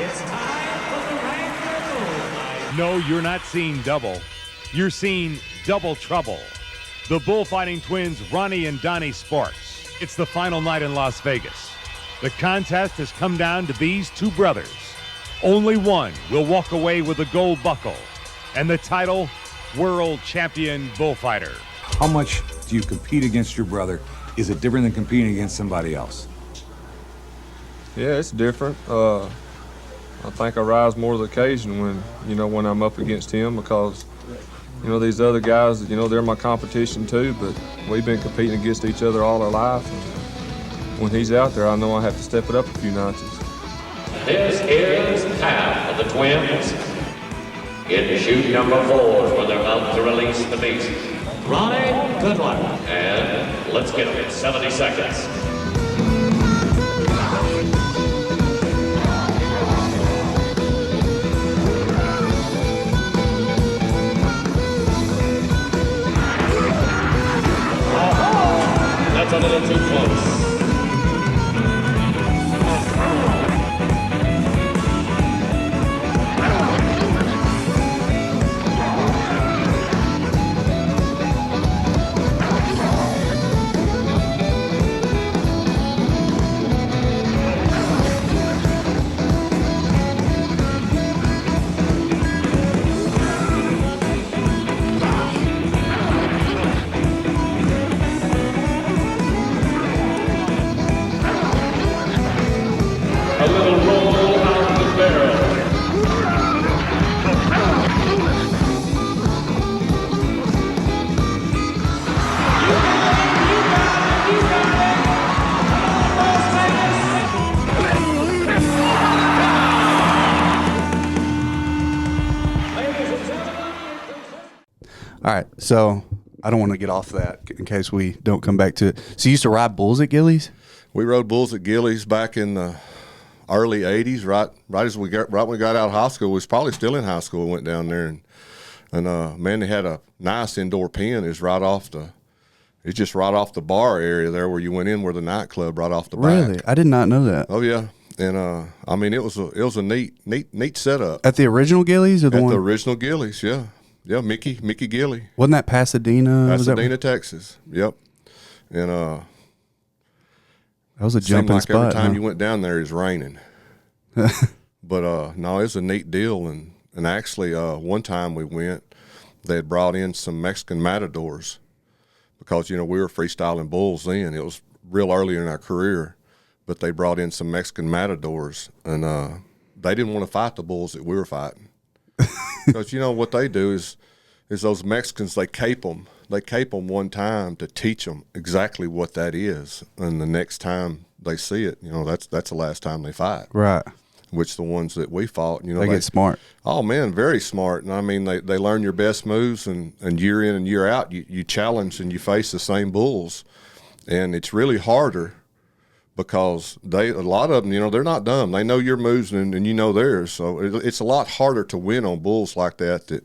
It's time for the Wrangler bullfight. No, you're not seeing double. You're seeing double trouble. The bullfighting twins, Ronny and Donny Sparks. It's the final night in Las Vegas. The contest has come down to these two brothers. Only one will walk away with a gold buckle and the title, World Champion Bullfighter. How much do you compete against your brother? Is it different than competing against somebody else? Yeah, it's different. I think I rise more to the occasion when I'm up against him because, these other guys, they're my competition too, but we've been competing against each other all our life. And when he's out there, I know I have to step it up a few notches. This is half of the twins. In chute number 4 when they're about to release the beast. Ronny, good luck. And let's get them in 70 seconds. That's a little too close. All right, so I don't want to get off that in case we don't come back to it. So you used to ride bulls at Gillies? We rode bulls at Gillies back in the early '80s, right when we got out of high school. We was probably still in high school. We went down there and man, they had a nice indoor pen. It's just right off the bar area there where you went in, where the nightclub right off the back. Really, I did not know that. Oh yeah, and I mean it was a neat setup At the original Gillies or the at one? the original Gillies, yeah. Yeah, Mickey Gilly. Wasn't that Pasadena? Pasadena, Texas. Yep. And that was a jumping like spot. Every time huh? you went down there, it was raining. But no, it's a neat deal. And actually, one time we went, they had brought in some Mexican matadors because we were freestyling bulls then. It was real early in our career, but they brought in some Mexican matadors, and they didn't want to fight the bulls that we were fighting. Because what they do is those Mexicans, they cape them one time to teach them exactly what that is, and the next time they see it, that's the last time they fight. Right. Which the ones that we fought, they get smart. Oh man, very smart. And I mean, they learn your best moves, and year in and year out, you challenge and you face the same bulls, and it's really harder. Because a lot of them, they're not dumb. They know your moves and you know theirs. So it's a lot harder to win on bulls like that.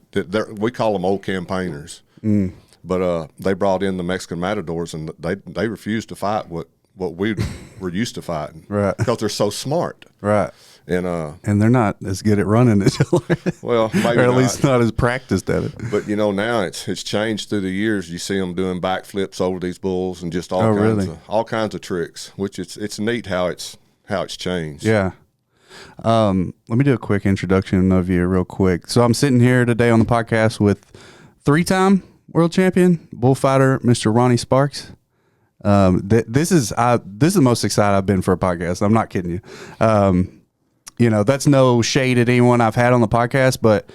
We call them old campaigners. Mm. But they brought in the Mexican matadors, and they refused to fight what we were used to fighting. Right. Because they're so smart. Right. And they're not as good at running as well, maybe or at least not as practiced at it. But now it's changed through the years. You see them doing backflips over these bulls and just all kinds of tricks. Which it's neat how it's changed. Yeah. Let me do a quick introduction of you real quick. So I'm sitting here today on the podcast with 3-time world champion bullfighter, Mr. Ronny Sparks. This is the most excited I've been for a podcast. I'm not kidding you. That's no shade at anyone I've had on the podcast, but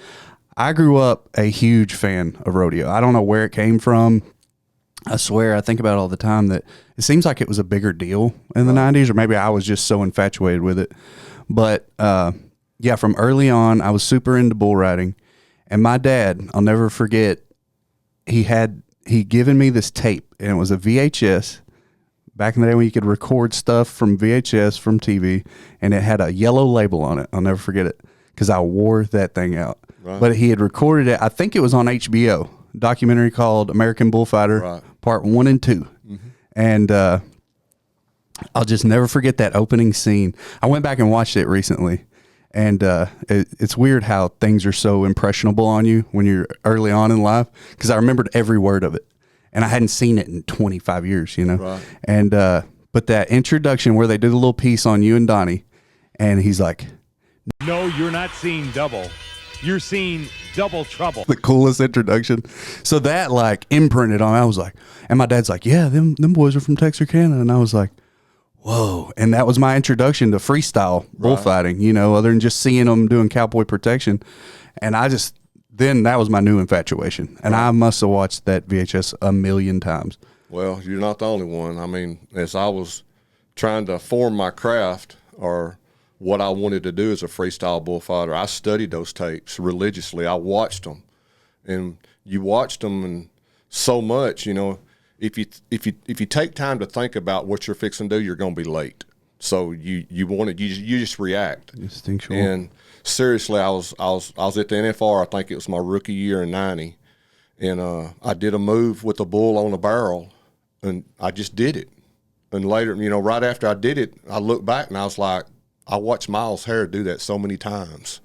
I grew up a huge fan of rodeo. I don't know where it came from. I swear, I think about it all the time that it seems like it was a bigger deal in the 90s, or maybe I was just so infatuated with it. But from early on, I was super into bull riding. And my dad, I'll never forget, he given me this tape, and it was a VHS. Back in the day when you could record stuff from VHS, from TV, and it had a yellow label on it. I'll never forget it because I wore that thing out. Right. But he had recorded it. I think it was on HBO, a documentary called American Bullfighter, right. Part 1 and 2. Mm-hmm. And I'll just never forget that opening scene. I went back and watched it recently, And it's weird how things are so impressionable on you when you're early on in life, because I remembered every word of it, and I hadn't seen it in 25 years, Right. And but that introduction where they did a little piece on you and Donny, and he's like, No, you're not seeing double. You're seeing double trouble. the coolest introduction. So that like imprinted on me. I was like, and my dad's like, yeah, them boys are from Texarkana, and I was like, whoa. And that was my introduction to freestyle bullfighting, other than just seeing them doing cowboy protection. And then that was my new infatuation. And I must have watched that VHS a million times. Well, you're not the only one. I mean, as I was trying to form my craft or what I wanted to do as a freestyle bullfighter, I studied those tapes religiously. I watched them. And you watched them and so much, if you take time to think about what you're fixing to do, you're going to be late. So you just react. Instinctual. And seriously, I was at the NFR. I think it was my rookie year in '90, and I did a move with a bull on a barrel, and I just did it. And later, right after I did it, I looked back and I was like, I watched Miles Hare do that so many times,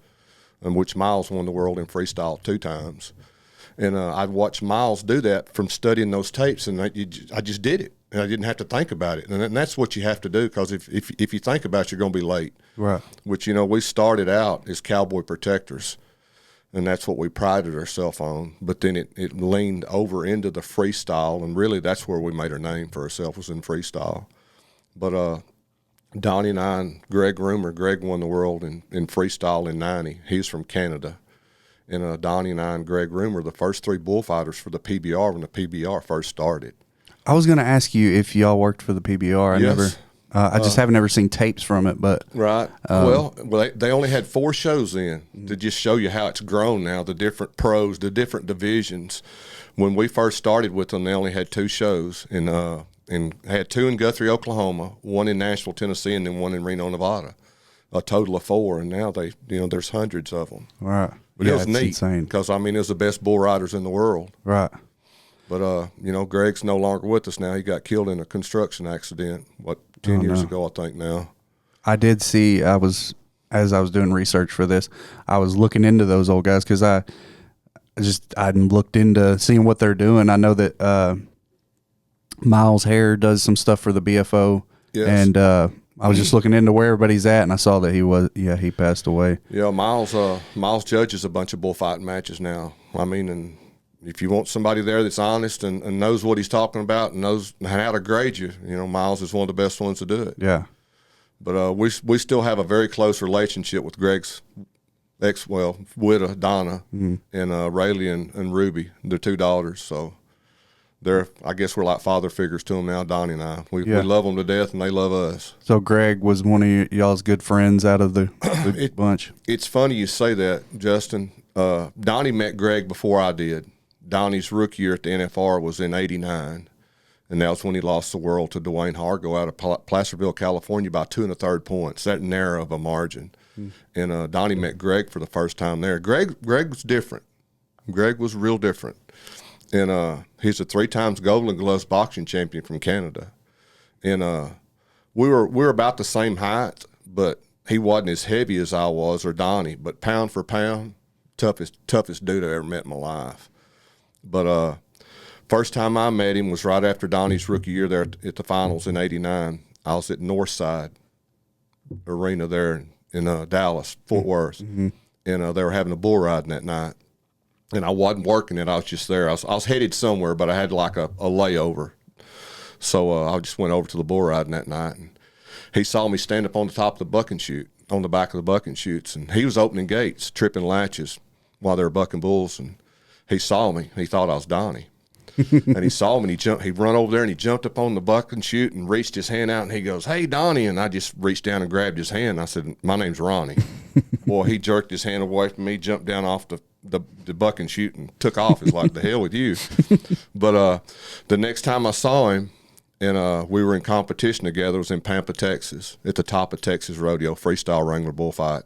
in which Miles won the world in freestyle 2 times. And I'd watch Miles do that from studying those tapes, and I just did it, and I didn't have to think about it. And that's what you have to do, because if you think about it, you're going to be late. Right. Which, we started out as cowboy protectors, and that's what we prided ourselves on. But then it leaned over into the freestyle, and really that's where we made our name for ourselves, was in freestyle. But Donny and I and Greg Rumohr, Greg won the world in freestyle in '90. He's from Canada. And Donny and I and Greg Rumohr, the first 3 bullfighters for the PBR when the PBR first started. I was going to ask you if y'all worked for the PBR. Yes. I just haven't ever seen tapes from it, but Right. Well, they only had 4 shows in to just show you how it's grown now, the different pros, the different divisions. When we first started with them, they only had 2 shows, and had 2 in Guthrie, Oklahoma, 1 in Nashville, Tennessee, and then 1 in Reno, Nevada. A total of 4, and now there's hundreds of them. right. But Yeah, it was it's neat insane. because, it was the best bull riders in the world. Right. But, Greg's no longer with us now. He got killed in a construction accident, 10 years ago, I think now. I did see, as I was doing research for this, I was looking into those old guys, because I looked into seeing what they're doing. I know that Miles Hare does some stuff for the BFO. Yes. And I was just looking into where everybody's at, and I saw that he passed away. Yeah, Miles judges a bunch of bullfighting matches now. And if you want somebody there that's honest and knows what he's talking about and knows how to grade you, Miles is one of the best ones to do it. Yeah. But we still have a very close relationship with Greg's widow, Donna, and Rayleigh and Ruby, their 2 daughters. So I guess we're like father figures to them now, Donny and I. We love them to death, and they love us. So Greg was one of y'all's good friends out of the bunch. It's funny you say that, Justin. Donny met Greg before I did. Donny's rookie year at the NFR was in '89, and that was when he lost the world to Dwayne Hargo out of Placerville, California, by 2 1/3 points, that narrow of a margin. And Donny met Greg for the first time there. Greg was different. Greg was real different. And he's a 3 times Golden Gloves boxing champion from Canada. And we were about the same height, but he wasn't as heavy as I was or Donny. But pound for pound, toughest dude I ever met in my life. But first time I met him was right after Donny's rookie year there at the finals in '89. I was at Northside Arena there in Dallas, Fort Worth. And they were having a bull riding that night. And I wasn't working it. I was just there. I was headed somewhere, but I had like a layover. So I just went over to the bull riding that night. And he saw me stand up on the top of the buck and shoot, on the back of the buck and shoots. And he was opening gates, tripping latches while they were bucking bulls. And he saw me. He thought I was Donny. And he saw me, and he run over there, and he jumped up on the buck and shoot and reached his hand out, and he goes, "Hey, Donny." And I just reached down and grabbed his hand. And I said, "My name's Ronny." Boy, he jerked his hand away from me, jumped down off the buck and shoot and took off. It's like, the hell with you. But the next time I saw him, and we were in competition together, it was in Pampa, Texas, at the top of Texas Rodeo, freestyle Wrangler bullfight,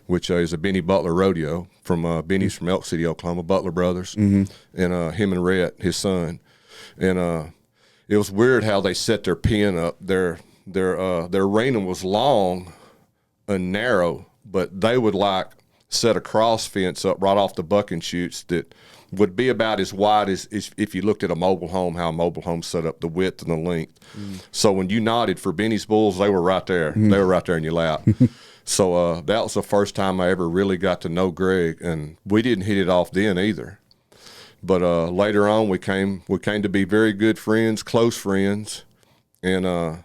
which is a Benny Butler rodeo from Benny's from Elk City, Oklahoma, Butler Brothers, and him and Rhett, his son. And it was weird how they set their pin up. Their reining was long and narrow, but they would like set a cross fence up right off the bucking chutes that would be about as wide as if you looked at a mobile home, how a mobile home set up, the width and the length. So when you nodded for Benny's bulls, they were right there. They were right there in your lap. So that was the first time I ever really got to know Greg, and we didn't hit it off then either. But later on, we came to be very good friends, close friends, and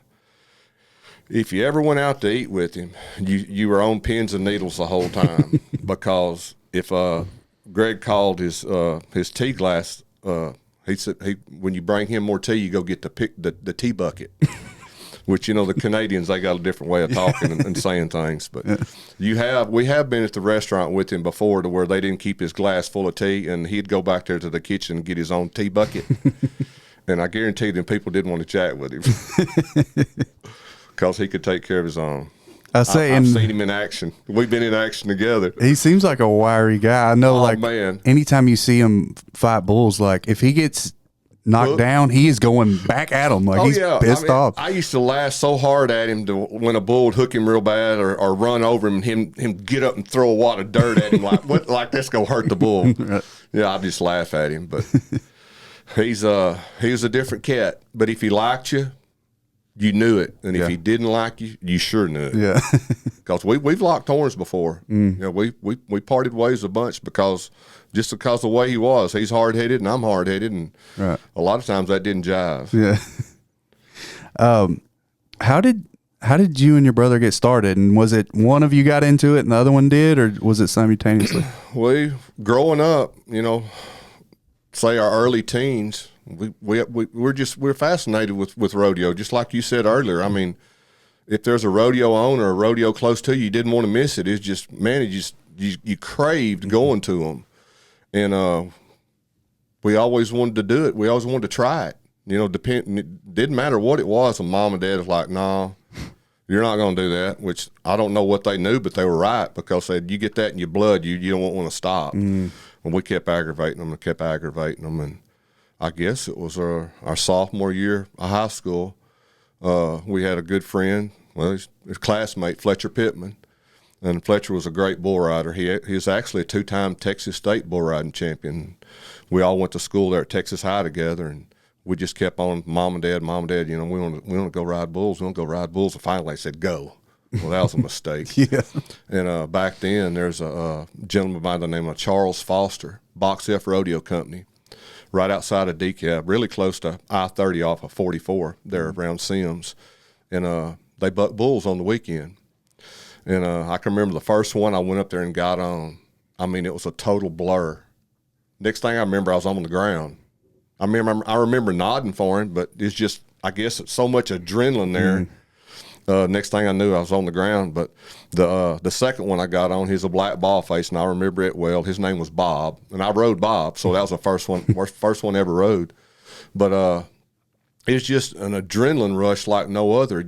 if you ever went out to eat with him, you were on pins and needles the whole time because if Greg called his tea glass, he said when you bring him more tea, you go get the tea bucket. Which, you know, the Canadians, they got a different way of talking and saying things. But we have been at the restaurant with him before to where they didn't keep his glass full of tea, and he'd go back there to the kitchen and get his own tea bucket. And I guarantee them people didn't want to chat with him because he could take care of his own. I've seen him in action. We've been in action together. He seems like a wiry guy. I know, man. Anytime you see him fight bulls, like if he gets knocked down, he is going back at him he's pissed off. I used to laugh so hard at him when a bull would hook him real bad or run over him and him get up and throw a wad of dirt at him like that's gonna hurt the bull. Right. Yeah, I just laugh at him, but he was a different cat. But if he liked you, you knew it, and if he didn't like you, you sure knew it. Yeah, because we've locked horns before. You know, we parted ways a bunch because of the way he was. He's hard headed and I'm hard headed, and a lot of times that didn't jive. Yeah. How did you and your brother get started? And was it one of you got into it and the other one did, or was it simultaneously? Growing up, you know, say our early teens, we're fascinated with rodeo, just like you said earlier. I mean, if there's a rodeo on or a rodeo close to you, you didn't want to miss it. It's just, man, you craved going to them. And we always wanted to do it. We always wanted to try it. You know, it didn't matter what it was. And Mom and Dad was like, "No, you're not going to do that." Which I don't know what they knew, but they were right, because you get that in your blood, you don't want to stop. And we kept aggravating them and I guess it was our sophomore year of high school. We had a good friend, his classmate, Fletcher Pittman. And Fletcher was a great bull rider. He was actually a 2-time Texas State bull riding champion. We all went to school there at Texas High together, and we just kept on, Mom and Dad, you know, we want to go ride bulls. And finally they said, go. Well, that was a mistake. And back then, there's a gentleman by the name of Charles Foster, Box F Rodeo Company, right outside of DeKalb, really close to I-30 off of 44 there around Sims. And they buck bulls on the weekend. And I can remember the first one I went up there and got on. I mean, it was a total blur. Next thing I remember, I was on the ground. I remember nodding for him, but it's just, I guess it's so much adrenaline there. Next thing I knew, I was on the ground. But the second one I got on, he's a black ball face, and I remember it well. His name was Bob, and I rode Bob, so that was the first one ever rode. But it's just an adrenaline rush like no other.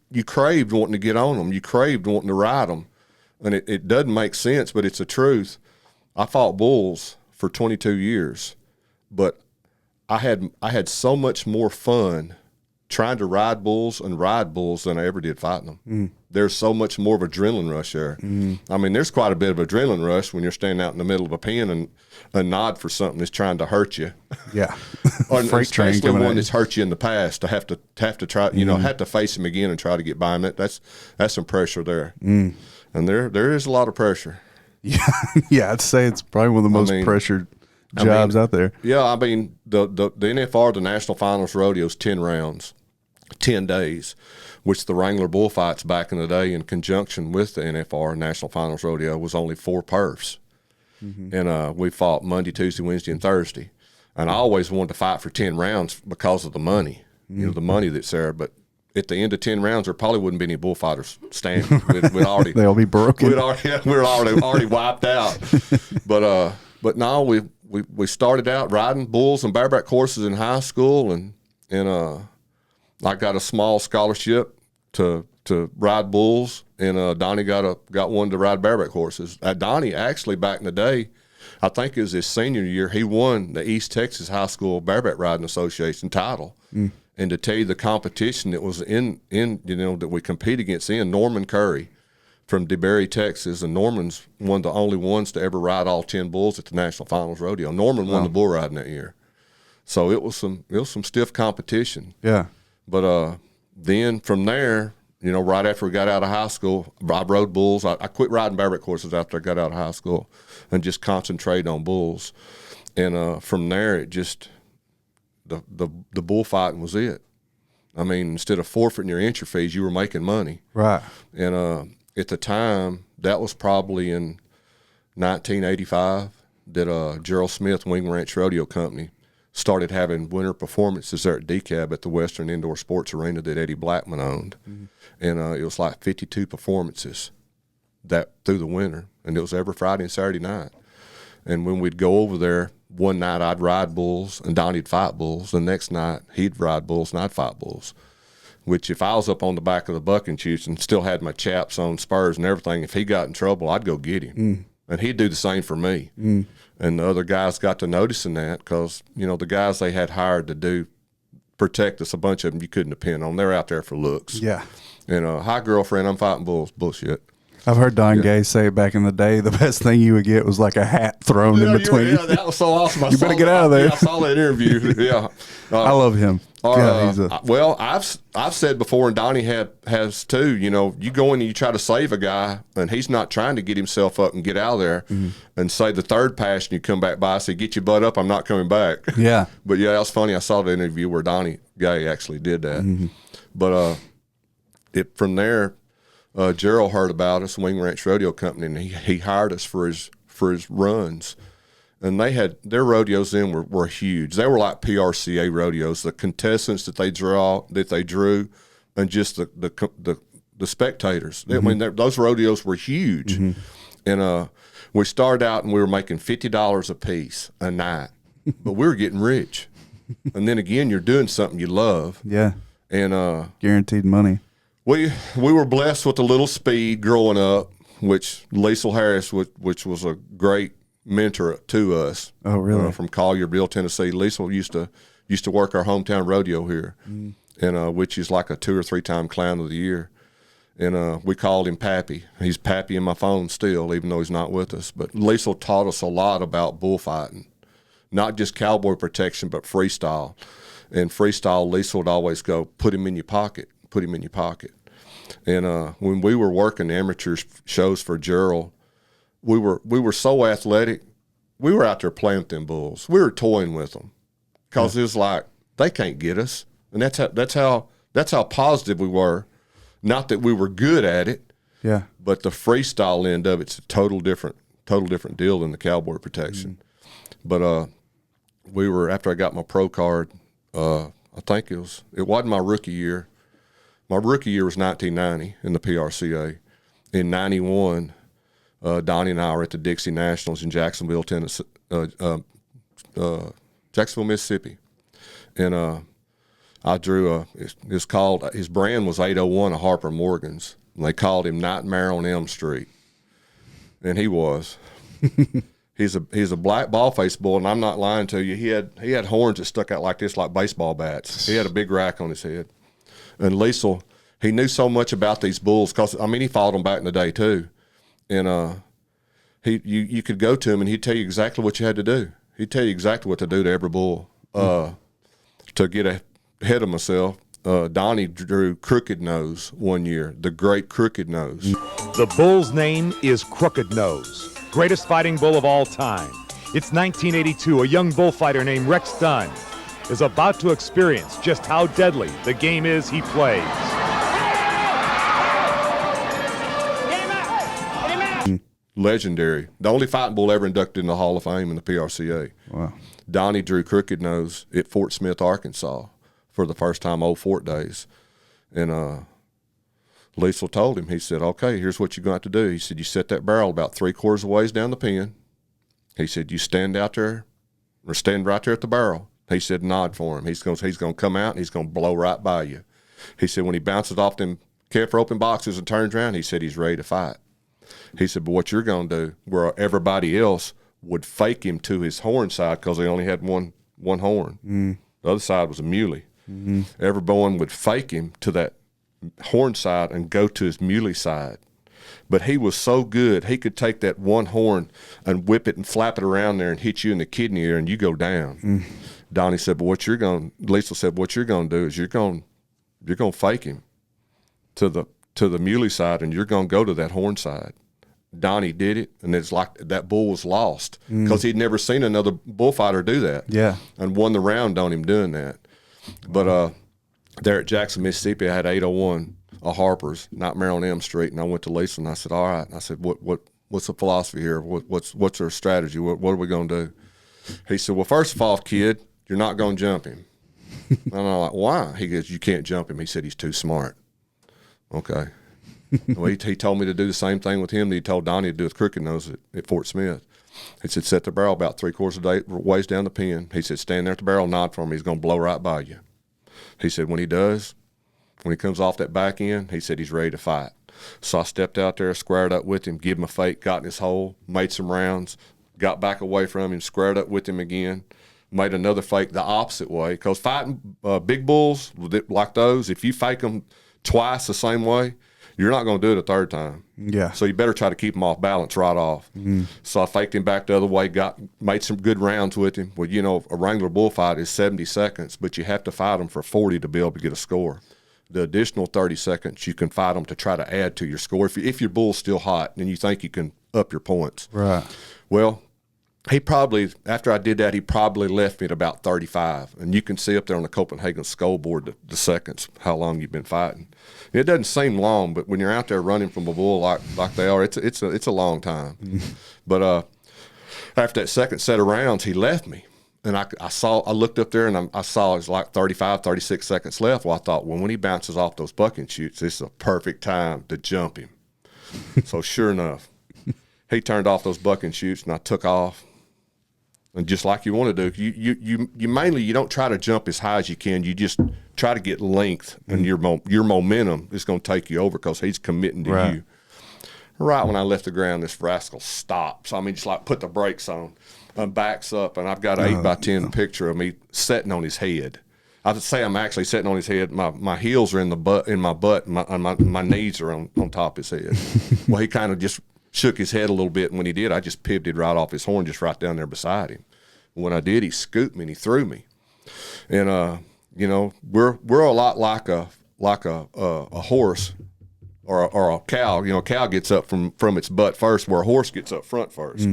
You craved wanting to get on them. You craved wanting to ride them. And it doesn't make sense, but it's the truth. I fought bulls for 22 years, but I had so much more fun trying to ride bulls than I ever did fighting them. There's so much more of adrenaline rush there. I mean, there's quite a bit of adrenaline rush when you're standing out in the middle of a pen and a nod for something that's trying to hurt you. Yeah. Or especially one that's hurt you in the past, to have to try, you know, have to face him again and try to get by him. That's some pressure there. And there is a lot of pressure. Yeah, I'd say it's probably one of the most pressured jobs out there. Yeah, I mean, the NFR, the National Finals Rodeo, is 10 rounds, 10 days, which the Wrangler bullfights back in the day in conjunction with the NFR, National Finals Rodeo, was only 4 perfs. And we fought Monday, Tuesday, Wednesday, and Thursday. And I always wanted to fight for 10 rounds because of the money, you know, the money that's there. But at the end of 10 rounds, there probably wouldn't be any bullfighters standing. We'd already they'll be broken. We're already wiped out. But no, we started out riding bulls and bareback horses in high school, and I got a small scholarship to ride bulls, and Donny got one to ride bareback horses. Donny actually, back in the day, I think it was his senior year, he won the East Texas High School Bareback Riding Association title. And to tell you the competition that was in that we compete against Norman Curry from DeBerry, Texas, and Norman's one of the only ones to ever ride all 10 bulls at the National Finals Rodeo. Norman won the bull riding that year. So it was some stiff competition. Yeah. But then from there, right after we got out of high school, I rode bulls. I quit riding bareback horses after I got out of high school and just concentrated on bulls. And from there, it just the bullfighting was it. I mean, instead of forfeiting your entry fees, you were making money. Right. And at the time, that was probably in 1985 that Gerald Smith, Wing Ranch Rodeo Company, started having winter performances there at DeKalb at the Western Indoor Sports Arena that Eddie Blackman owned. Mm-hmm. And it was like 52 performances that through the winter, and it was every Friday and Saturday night. And when we'd go over there, one night I'd ride bulls and Donny'd fight bulls. The next night he'd ride bulls and I'd fight bulls. Which if I was up on the back of the bucking chutes and still had my chaps on, spurs and everything, if he got in trouble, I'd go get him. Mm. And he'd do the same for me. Mm. And the other guys got to noticing that because, the guys they had hired to protect us, a bunch of them you couldn't depend on. They're out there for looks. Yeah. And, hi, girlfriend, I'm fighting bulls. Bullshit. I've heard Don Gay say back in the day the best thing you would get was like a hat thrown in between. Yeah, that was so awesome. You better get out of there. Yeah, I saw that interview. Yeah. I love him. Well, I've said before, and Donny has too, you go in and you try to save a guy, and he's not trying to get himself up and get out of there, and say the third pass, and you come back by, I say, get your butt up, I'm not coming back. Yeah. But, yeah, that was funny. I saw the interview where Donny Gay actually did that. Mm-hmm. But from there, Gerald heard about us, Wing Ranch Rodeo Company, and he hired us for his runs. And they had their rodeos then were huge. They were like PRCA rodeos. The contestants that they drew, and just the spectators. Mm-hmm. I mean, those rodeos were huge. Mm-hmm. And we started out and we were making $50 a piece a night, but we were getting rich. And then again, you're doing something you love. Yeah. And guaranteed money. We were blessed with a little speed growing up, which Liesl Harris, which was a great mentor to us. Oh, really? From Collierville, Tennessee. Liesl used to work our hometown rodeo here, and which is like a 2 or 3 time clown of the year. And we called him Pappy. He's Pappy in my phone still, even though he's not with us. But Liesl taught us a lot about bullfighting, not just cowboy protection, but freestyle. And freestyle, Liesl would always go, put him in your pocket, put him in your pocket. And when we were working amateur shows for Gerald, we were so athletic. We were out there playing with them bulls. We were toying with them because it was like they can't get us, and that's how positive we were. Not that we were good at it, yeah. But the freestyle end of it's a total different deal than the cowboy protection. Mm-hmm. But we were after I got my pro card. I think it wasn't my rookie year. My rookie year was 1990 in the PRCA. In 91, Donny and I were at the Dixie Nationals in Jacksonville, Tennessee, Jacksonville, Mississippi. And I drew it's called, his brand was 801 of Harper Morgan's. And they called him Nightmare on Elm Street. And he was. He's a black ball-faced bull, and I'm not lying to you. He had horns that stuck out like this, like baseball bats. He had a big rack on his head. And Liesl, he knew so much about these bulls because, he fought them back in the day too. And you could go to him and he'd tell you exactly what you had to do. He'd tell you exactly what to do to every bull. To get ahead of myself, Donny drew Crooked Nose one year, the great Crooked Nose. The bull's name is Crooked Nose, greatest fighting bull of all time. It's 1982. A young bullfighter named Rex Dunn is about to experience just how deadly the game is he plays. Legendary. The only fighting bull ever inducted in the Hall of Fame in the PRCA. Wow. Donny drew Crooked Nose at Fort Smith, Arkansas for the first time, old Fort days. And Liesl told him, he said, okay, here's what you're going to have to do. He said, you set that barrel about 3/4 of ways down the pen. He said, you stand out there or stand right there at the barrel. He said, nod for him. He's going to come out and he's going to blow right by you. He said, when he bounces off them calf roping boxes and turns around, he said he's ready to fight. He said, but what you're going to do, where everybody else would fake him to his horn side because they only had one horn. The other side was a muley. Everyone would fake him to that horn side and go to his muley side. But he was so good, he could take that one horn and whip it and flap it around there and hit you in the kidney area, and you go down. Donny said, "But Liesl said, what you're going to do is you're going to fake him to the muley side, and you're going to go to that horn side." Donny did it, and it's like that bull was lost because he'd never seen another bullfighter do that. Yeah. And won the round on him doing that. But there at Jackson, Mississippi, I had 801. A Harper's, not Maryland M Street, and I went to Lisa and I said, "All right." I said, "What's the philosophy here? What's our strategy? What are we going to do?" He said, "Well, first of all, kid, you're not going to jump him." And I'm like, "Why?" He goes, "You can't jump him." He said, "He's too smart." Okay. Well, he told me to do the same thing with him that he told Donny to do with Crooked Nose at Fort Smith. He said, "Set the barrel about 3/4 of the ways down the pen." He said, "Stand there at the barrel, nod for him. He's going to blow right by you." He said, "When he does, when he comes off that back end," he said, "he's ready to fight." So I stepped out there, squared up with him, give him a fake, got in his hole, made some rounds, got back away from him, squared up with him again, made another fake the opposite way. Because fighting big bulls like those, if you fake them twice the same way, you're not going to do it a third time. Yeah. So you better try to keep him off balance right off. So I faked him back the other way, made some good rounds with him. Well, you know, a Wrangler bullfight is 70 seconds, but you have to fight them for 40 to be able to get a score. The additional 30 seconds, you can fight them to try to add to your score. If your bull's still hot and you think you can up your points. Right. Well, he probably, after I did that, he probably left me at about 35. And you can see up there on the Copenhagen skull board the seconds, how long you've been fighting. It doesn't seem long, but when you're out there running from a bull like they are, it's a long time. But after that second set of rounds, he left me. And I looked up there and I saw it was like 35, 36 seconds left. Well, I thought, well, when he bounces off those bucking shoots, this is a perfect time to jump him. So sure enough, he turned off those bucking shoots and I took off. And just like you want to do, you mainly, you don't try to jump as high as you can. You just try to get length, and your momentum is going to take you over because he's committing to you. Right when I left the ground, this rascal stops. I mean, just like put the brakes on. Backs up, and I've got an 8x10 picture of me sitting on his head. I would say I'm actually sitting on his head. My heels are in my butt, and my knees are on top of his head. Well, he kind of just shook his head a little bit, and when he did, I just pivoted right off his horn, just right down there beside him. When I did, he scooped me and he threw me. And you know, we're a lot like a horse or a cow. You know, a cow gets up from its butt first, where a horse gets up front first.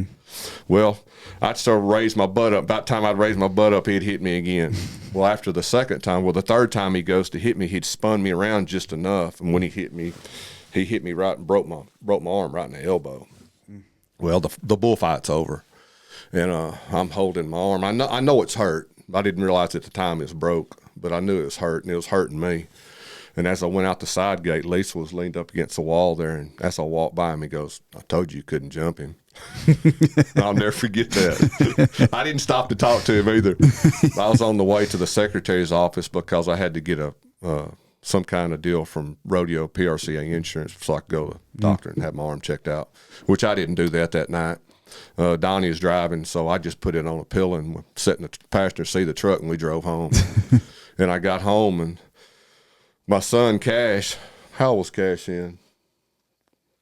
Well, I'd start to raise my butt up. About the time I'd raise my butt up, he'd hit me again. Well, after the second time, the third time he goes to hit me, he'd spun me around just enough. And when he hit me right and broke my arm right in the elbow. Well, the bullfight's over, and I'm holding my arm. I know it's hurt. I didn't realize at the time it was broke, but I knew it was hurt, and it was hurting me. And as I went out the side gate, Lisa was leaned up against the wall there, and as I walked by him, he goes, "I told you couldn't jump him." I'll never forget that. I didn't stop to talk to him either. I was on the way to the secretary's office because I had to get some kind of deal from Rodeo PRCA Insurance so I could go to the doctor and have my arm checked out, which I didn't do that night. Donny was driving, so I just put it on a pillow and sat in the passenger seat of the truck, and we drove home. And I got home, and my son Cash, how old was Cash then?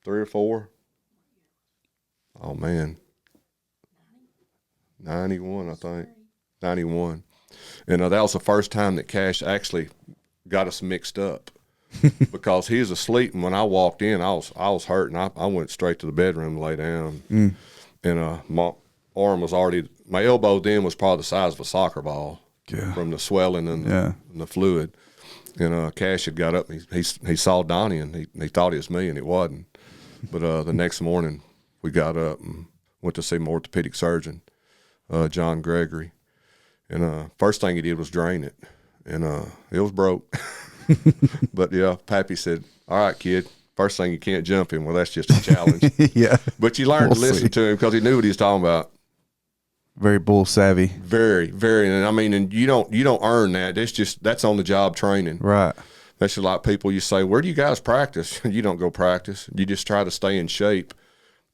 3 or 4? Oh, man. 91, I think. 91. And that was the first time that Cash actually got us mixed up because he was asleep. And when I walked in, I was hurting. I went straight to the bedroom and lay down. And my arm was already, my elbow then was probably the size of a soccer ball from the swelling and the fluid. And Cash had got up and he saw Donny and he thought it was me, and it wasn't. But the next morning we got up and went to see my orthopedic surgeon, John Gregory. And first thing he did was drain it. And it was broke. But yeah, Pappy said, "All right, kid, first thing you can't jump him." Well, that's just a challenge. Yeah. But you learned to listen to him because he knew what he was talking about. Very bull savvy. Very, very. And I mean, and you don't earn that. That's on the job training. Right. That's a lot of people you say, "Where do you guys practice?" You don't go practice. You just try to stay in shape.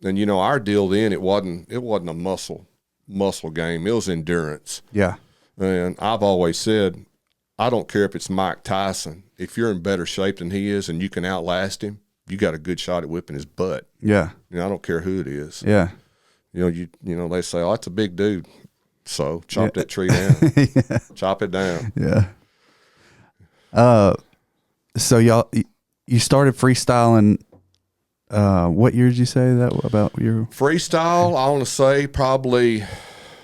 And you know, our deal then, it wasn't a muscle game. It was endurance. Yeah. And I've always said, I don't care if it's Mike Tyson. If you're in better shape than he is and you can outlast him, you got a good shot at whipping his butt. Yeah. You know, I don't care who it is. Yeah. You know, they say, oh, that's a big dude. So chop that tree down. Yeah. Chop it down. Yeah. So you started freestyling. What year did you say that about your freestyle? I want to say probably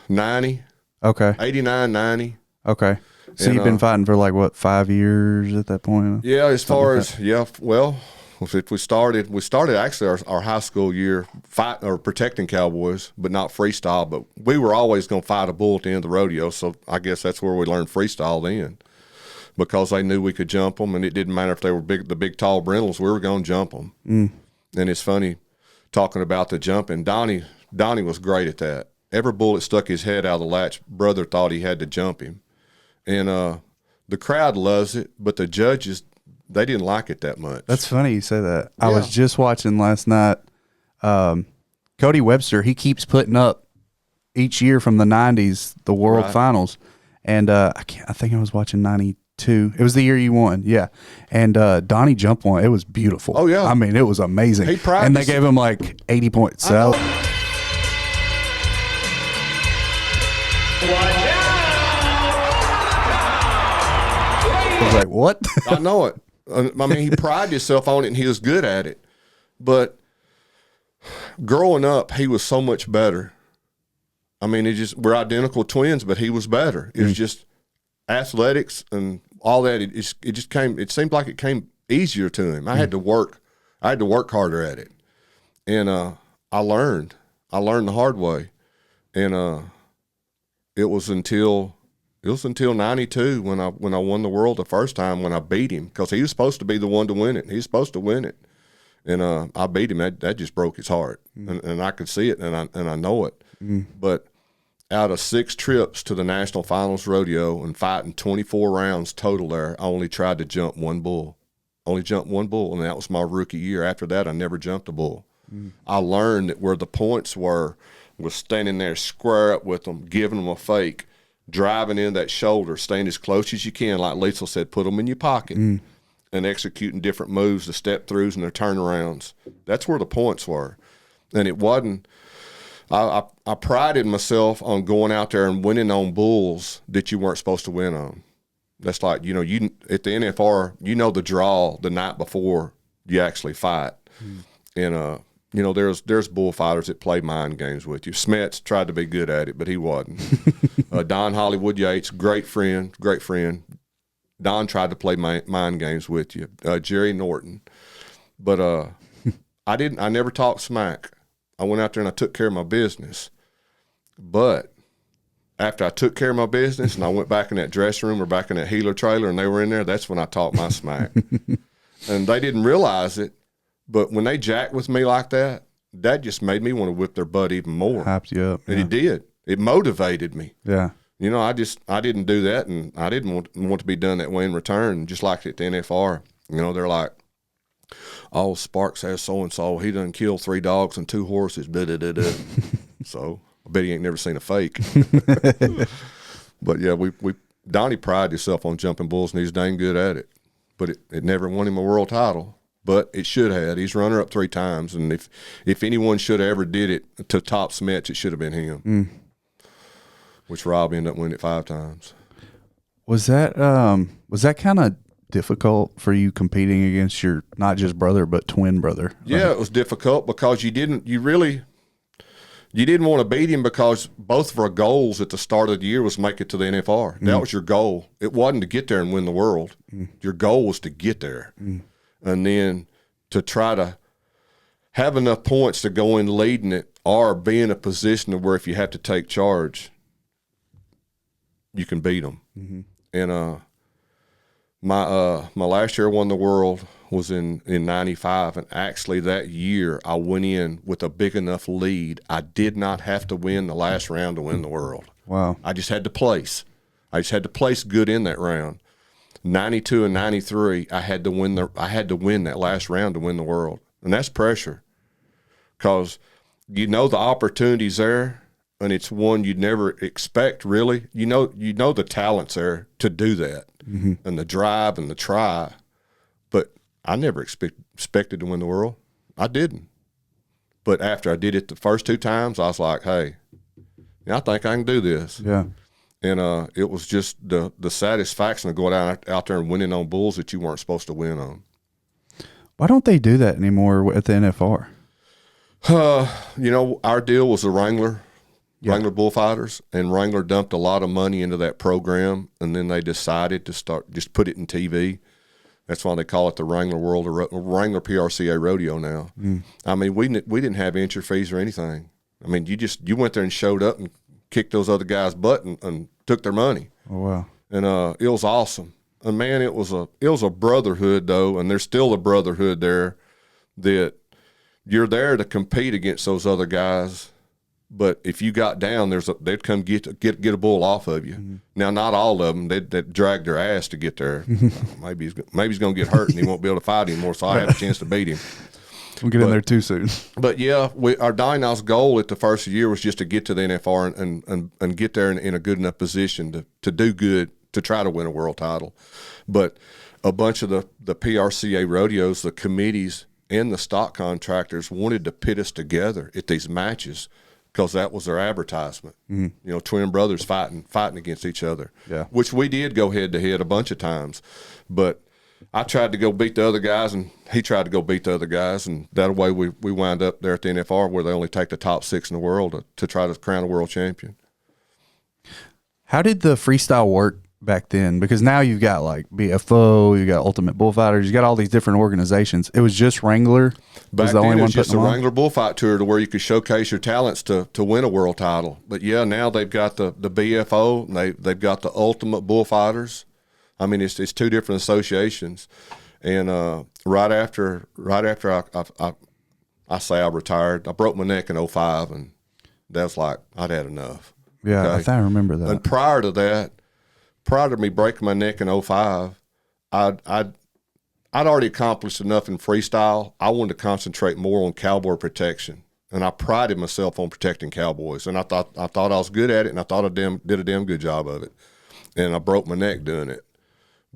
90. Okay. 89, 90. Okay. So And, you've been fighting for like what, 5 years at that point? Yeah, as far as well, if we started actually our high school year protecting cowboys, but not freestyle. But we were always going to fight a bull at the end of the rodeo, so I guess that's where we learned freestyle then, because they knew we could jump them, and it didn't matter if they were the big tall brindles, we were going to jump them. And it's funny talking about the jumping. Donny was great at that. Every bull that stuck his head out of the latch, brother thought he had to jump him. And the crowd loves it, but the judges, they didn't like it that much. That's funny you say that. I was just watching last night. Cody Webster, he keeps putting up each year from the 90s, the world finals. And I think I was watching 92. It was the year you won. Yeah. And Donny jumped one. It was beautiful. Oh, yeah. I mean, it was amazing. He practiced. And they gave him like 80 points. So I was like, what? I know it. I mean, he prided himself on it, and he was good at it. But growing up, he was so much better. I mean, we're identical twins, but he was better. It was just athletics and all that. It seemed like it came easier to him. I had to work harder at it. And I learned the hard way. And it was until 92 when I won the world the first time, when I beat him, because he was supposed to be the one to win it. He was supposed to win it. And I beat him. That just broke his heart. And I could see it, and I know it. But out of 6 trips to the National Finals Rodeo and fighting 24 rounds total there, I only tried to jump one bull. Only jumped one bull, and that was my rookie year. After that, I never jumped a bull. I learned that where the points was standing there square up with them, giving them a fake, driving in that shoulder, staying as close as you can, like Liesl said, put them in your pocket, and executing different moves, the step-throughs and the turnarounds. That's where the points were. And it wasn't – I prided myself on going out there and winning on bulls that you weren't supposed to win on. That's like, you at the NFR, the draw the night before you actually fight. And, there's bullfighters that play mind games with you. Smets tried to be good at it, but he wasn't. Don Hollywood Yates, great friend. Don tried to play mind games with you. Jerry Norton. But I never talked smack. I went out there and I took care of my business. But after I took care of my business and I went back in that dressing room or back in that healer trailer and they were in there, that's when I talked my smack. And they didn't realize it, but when they jacked with me like that, that just made me want to whip their butt even more. Hyped you up. And it did. It motivated me. Yeah. I didn't do that, and I didn't want to be done that way in return. Just like at the NFR, they're like, oh, Sparks has so-and-so. He done killed 3 dogs and 2 horses. So I bet he ain't never seen a fake. But, yeah, Donny prided himself on jumping bulls, and he's dang good at it. But it never won him a world title. But it should have. He's runner-up 3 times, and if anyone should have ever did it to top Smets, it should have been him. Which Rob ended up winning it 5 times. Was that kind of difficult for you competing against your not just brother but twin brother? Yeah, it was difficult because you didn't want to beat him, because both of our goals at the start of the year was make it to the NFR. That was your goal. It wasn't to get there and win the world. Your goal was to get there. And then to try to have enough points to go in leading it, or be in a position of where if you have to take charge, you can beat them. And my last year I won the world was in 95, and actually that year I went in with a big enough lead. I did not have to win the last round to win the world. Wow. I just had to place. I just had to place good in that round. 92 and 93, I had to win that last round to win the world. And that's pressure, because the opportunity's there, and it's one you'd never expect, really. The talent's there to do that. and the drive and the try. But I never expected to win the world. I didn't. But after I did it the first 2 times, I was like, hey, I think I can do this. Yeah. And it was just the satisfaction of going out there and winning on bulls that you weren't supposed to win on. Why don't they do that anymore at the NFR? Our deal was the Wrangler Bullfighters, and Wrangler dumped a lot of money into that program, and then they decided to just put it in TV. That's why they call it the Wrangler Wrangler PRCA Rodeo now. I mean, we didn't have entry fees or anything. I mean, you went there and showed up and kicked those other guys' butt and took their money. Oh wow! And it was awesome. And man, it was a brotherhood though, and there's still a brotherhood there that you're there to compete against those other guys. But if you got down, they'd come get a bull off of you. Now, not all of them. They'd drag their ass to get there. Maybe he's going to get hurt and he won't be able to fight anymore. So I have a chance to beat him. We'll get in there too soon. But yeah, our Donny's goal at the first year was just to get to the NFR and get there in a good enough position to do good, to try to win a world title. But a bunch of the PRCA rodeos, the committees, and the stock contractors wanted to pit us together at these matches because that was their advertisement. Twin brothers fighting against each other. Yeah. Which we did go head to head a bunch of times, but I tried to go beat the other guys, and he tried to go beat the other guys, and that way we wound up there at the NFR where they only take the top 6 in the world to try to crown a world champion. How did the freestyle work back then? Because now you've got like BFO, you got Ultimate Bullfighters, you got all these different organizations. It was just Wrangler. Back then, it was just a Wrangler Bullfight Tour to where you could showcase your talents to win a world title. But yeah, now they've got the BFO, and they've got the Ultimate Bullfighters. I mean, it's 2 different associations. And right after I say I retired, I broke my neck in 2005, and that was like I'd had enough. Yeah, okay? I think I remember that. And prior to me breaking my neck in 2005, I'd already accomplished enough in freestyle. I wanted to concentrate more on cowboy protection, and I prided myself on protecting cowboys. And I thought I was good at it, and I thought I did a damn good job of it. And I broke my neck doing it.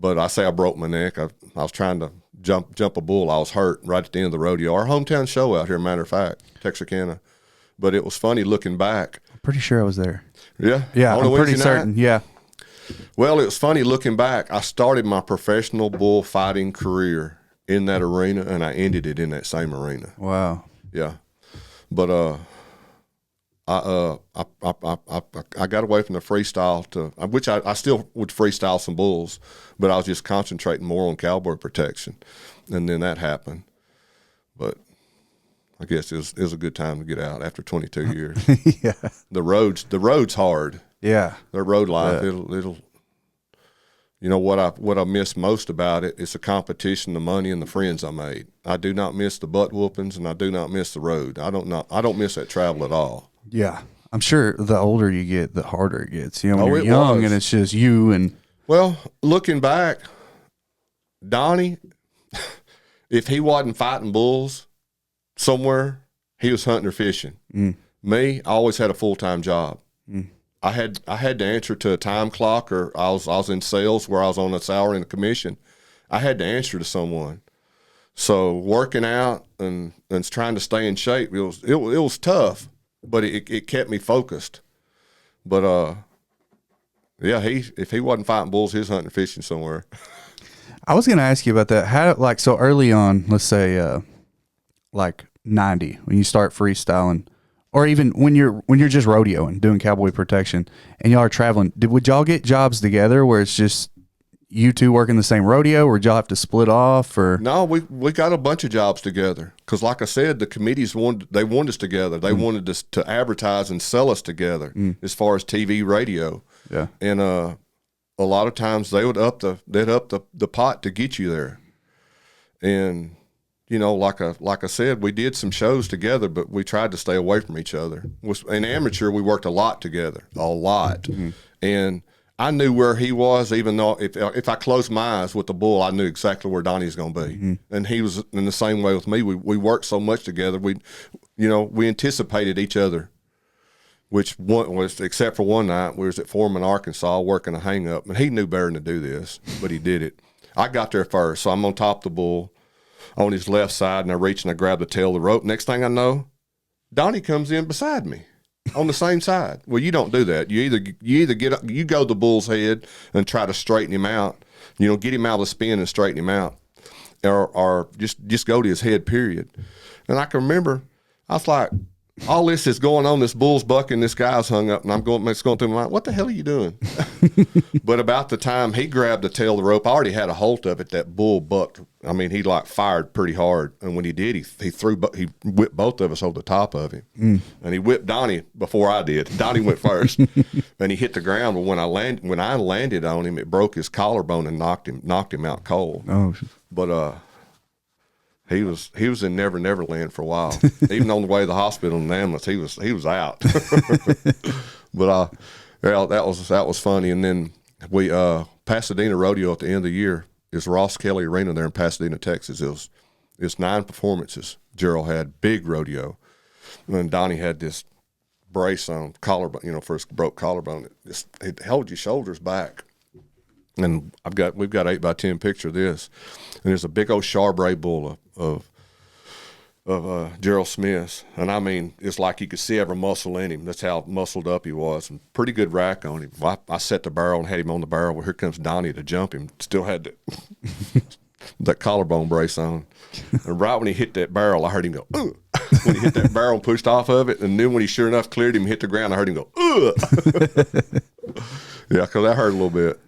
But I say I broke my neck. I was trying to jump a bull. I was hurt right at the end of the rodeo. Our hometown show out here, matter of fact, Texarkana. But it was funny looking back. I'm pretty sure I was there. Yeah? Yeah, I'm pretty certain. Yeah. Well, it was funny looking back. I started my professional bullfighting career in that arena, and I ended it in that same arena. Wow. Yeah. But I got away from the freestyle which I still would freestyle some bulls, but I was just concentrating more on cowboy protection, and then that happened. But I guess it was a good time to get out after 22 years. Yeah. The road's hard. Yeah. The road life, it'll. You know what I miss most about it is the competition, the money, and the friends I made. I do not miss the butt whoopings, and I do not miss the road. I don't miss that travel at all. Yeah. I'm sure the older you get, the harder it gets. When you're it young was. and it's just you and. Well, looking back, Donny, if he wasn't fighting bulls somewhere, he was hunting or fishing. Me, I always had a full-time job. I had to answer to a time clock, or I was in sales where I was on a salary and a commission. I had to answer to someone. So working out and trying to stay in shape, it was tough, but it kept me focused. But yeah, if he wasn't fighting bulls, he was hunting and fishing somewhere. I was going to ask you about that. How, so early on, let's say, 90, when you start freestyling, or even when you're just rodeoing, doing cowboy protection, and y'all are traveling, would y'all get jobs together where it's just you two working the same rodeo, or did y'all have to split off? Or no, we got a bunch of jobs together because, like I said, the committees wanted us together. They wanted us to advertise and sell us together as far as TV, radio. Yeah, and a lot of times they'd up the pot to get you there, and. Like I said, we did some shows together, but we tried to stay away from each other. In amateur, we worked a lot together, and I knew where he was. Even though if I closed my eyes with the bull, I knew exactly where Donny was going to be, and he was in the same way with me. We worked so much together. We anticipated each other. which one was, except for one night, we was at Foreman, Arkansas, working a hang up, and he knew better than to do this, but he did it. I got there first, so I'm on top of the bull on his left side, and I reach and I grab the tail of the rope. Next thing I know, Donny comes in beside me on the same side. Well, you don't do that. You either you go to the bull's head and try to straighten him out, get him out of the spin and straighten him out, or just go to his head, period. And I can remember, I was like, all this is going on, this bull's bucking, this guy's hung up, and it's going through my mind, what the hell are you doing? But about the time he grabbed the tail of the rope, I already had a hold of it, that bull bucked. I mean, he fired pretty hard. And when he did, he whipped both of us over the top of him. And he whipped Donny before I did. Donny went first. And he hit the ground, but when I landed on him, it broke his collarbone and knocked him out cold. Oh. But he was in Never Never Land for a while. Even on the way to the hospital in the ambulance, he was out. But that was funny. And then we Pasadena Rodeo at the end of the year is Ross Kelly Arena there in Pasadena, Texas. It was 9 performances. Gerald had big rodeo, and then Donny had this brace on collarbone, for his broke collarbone. It held your shoulders back. And we've got 8x10 picture of this, and there's a big old Charbray bull of Gerald Smith's, and I mean, it's like you could see every muscle in him. That's how muscled up he was, and pretty good rack on him. I set the barrel and had him on the barrel. Well, here comes Donny to jump him. Still had that collarbone brace on, and right when he hit that barrel, I heard him go, ugh. When he hit that barrel and pushed off of it, and then when he sure enough cleared him and hit the ground, I heard him go, ugh. Yeah, because that hurt a little bit.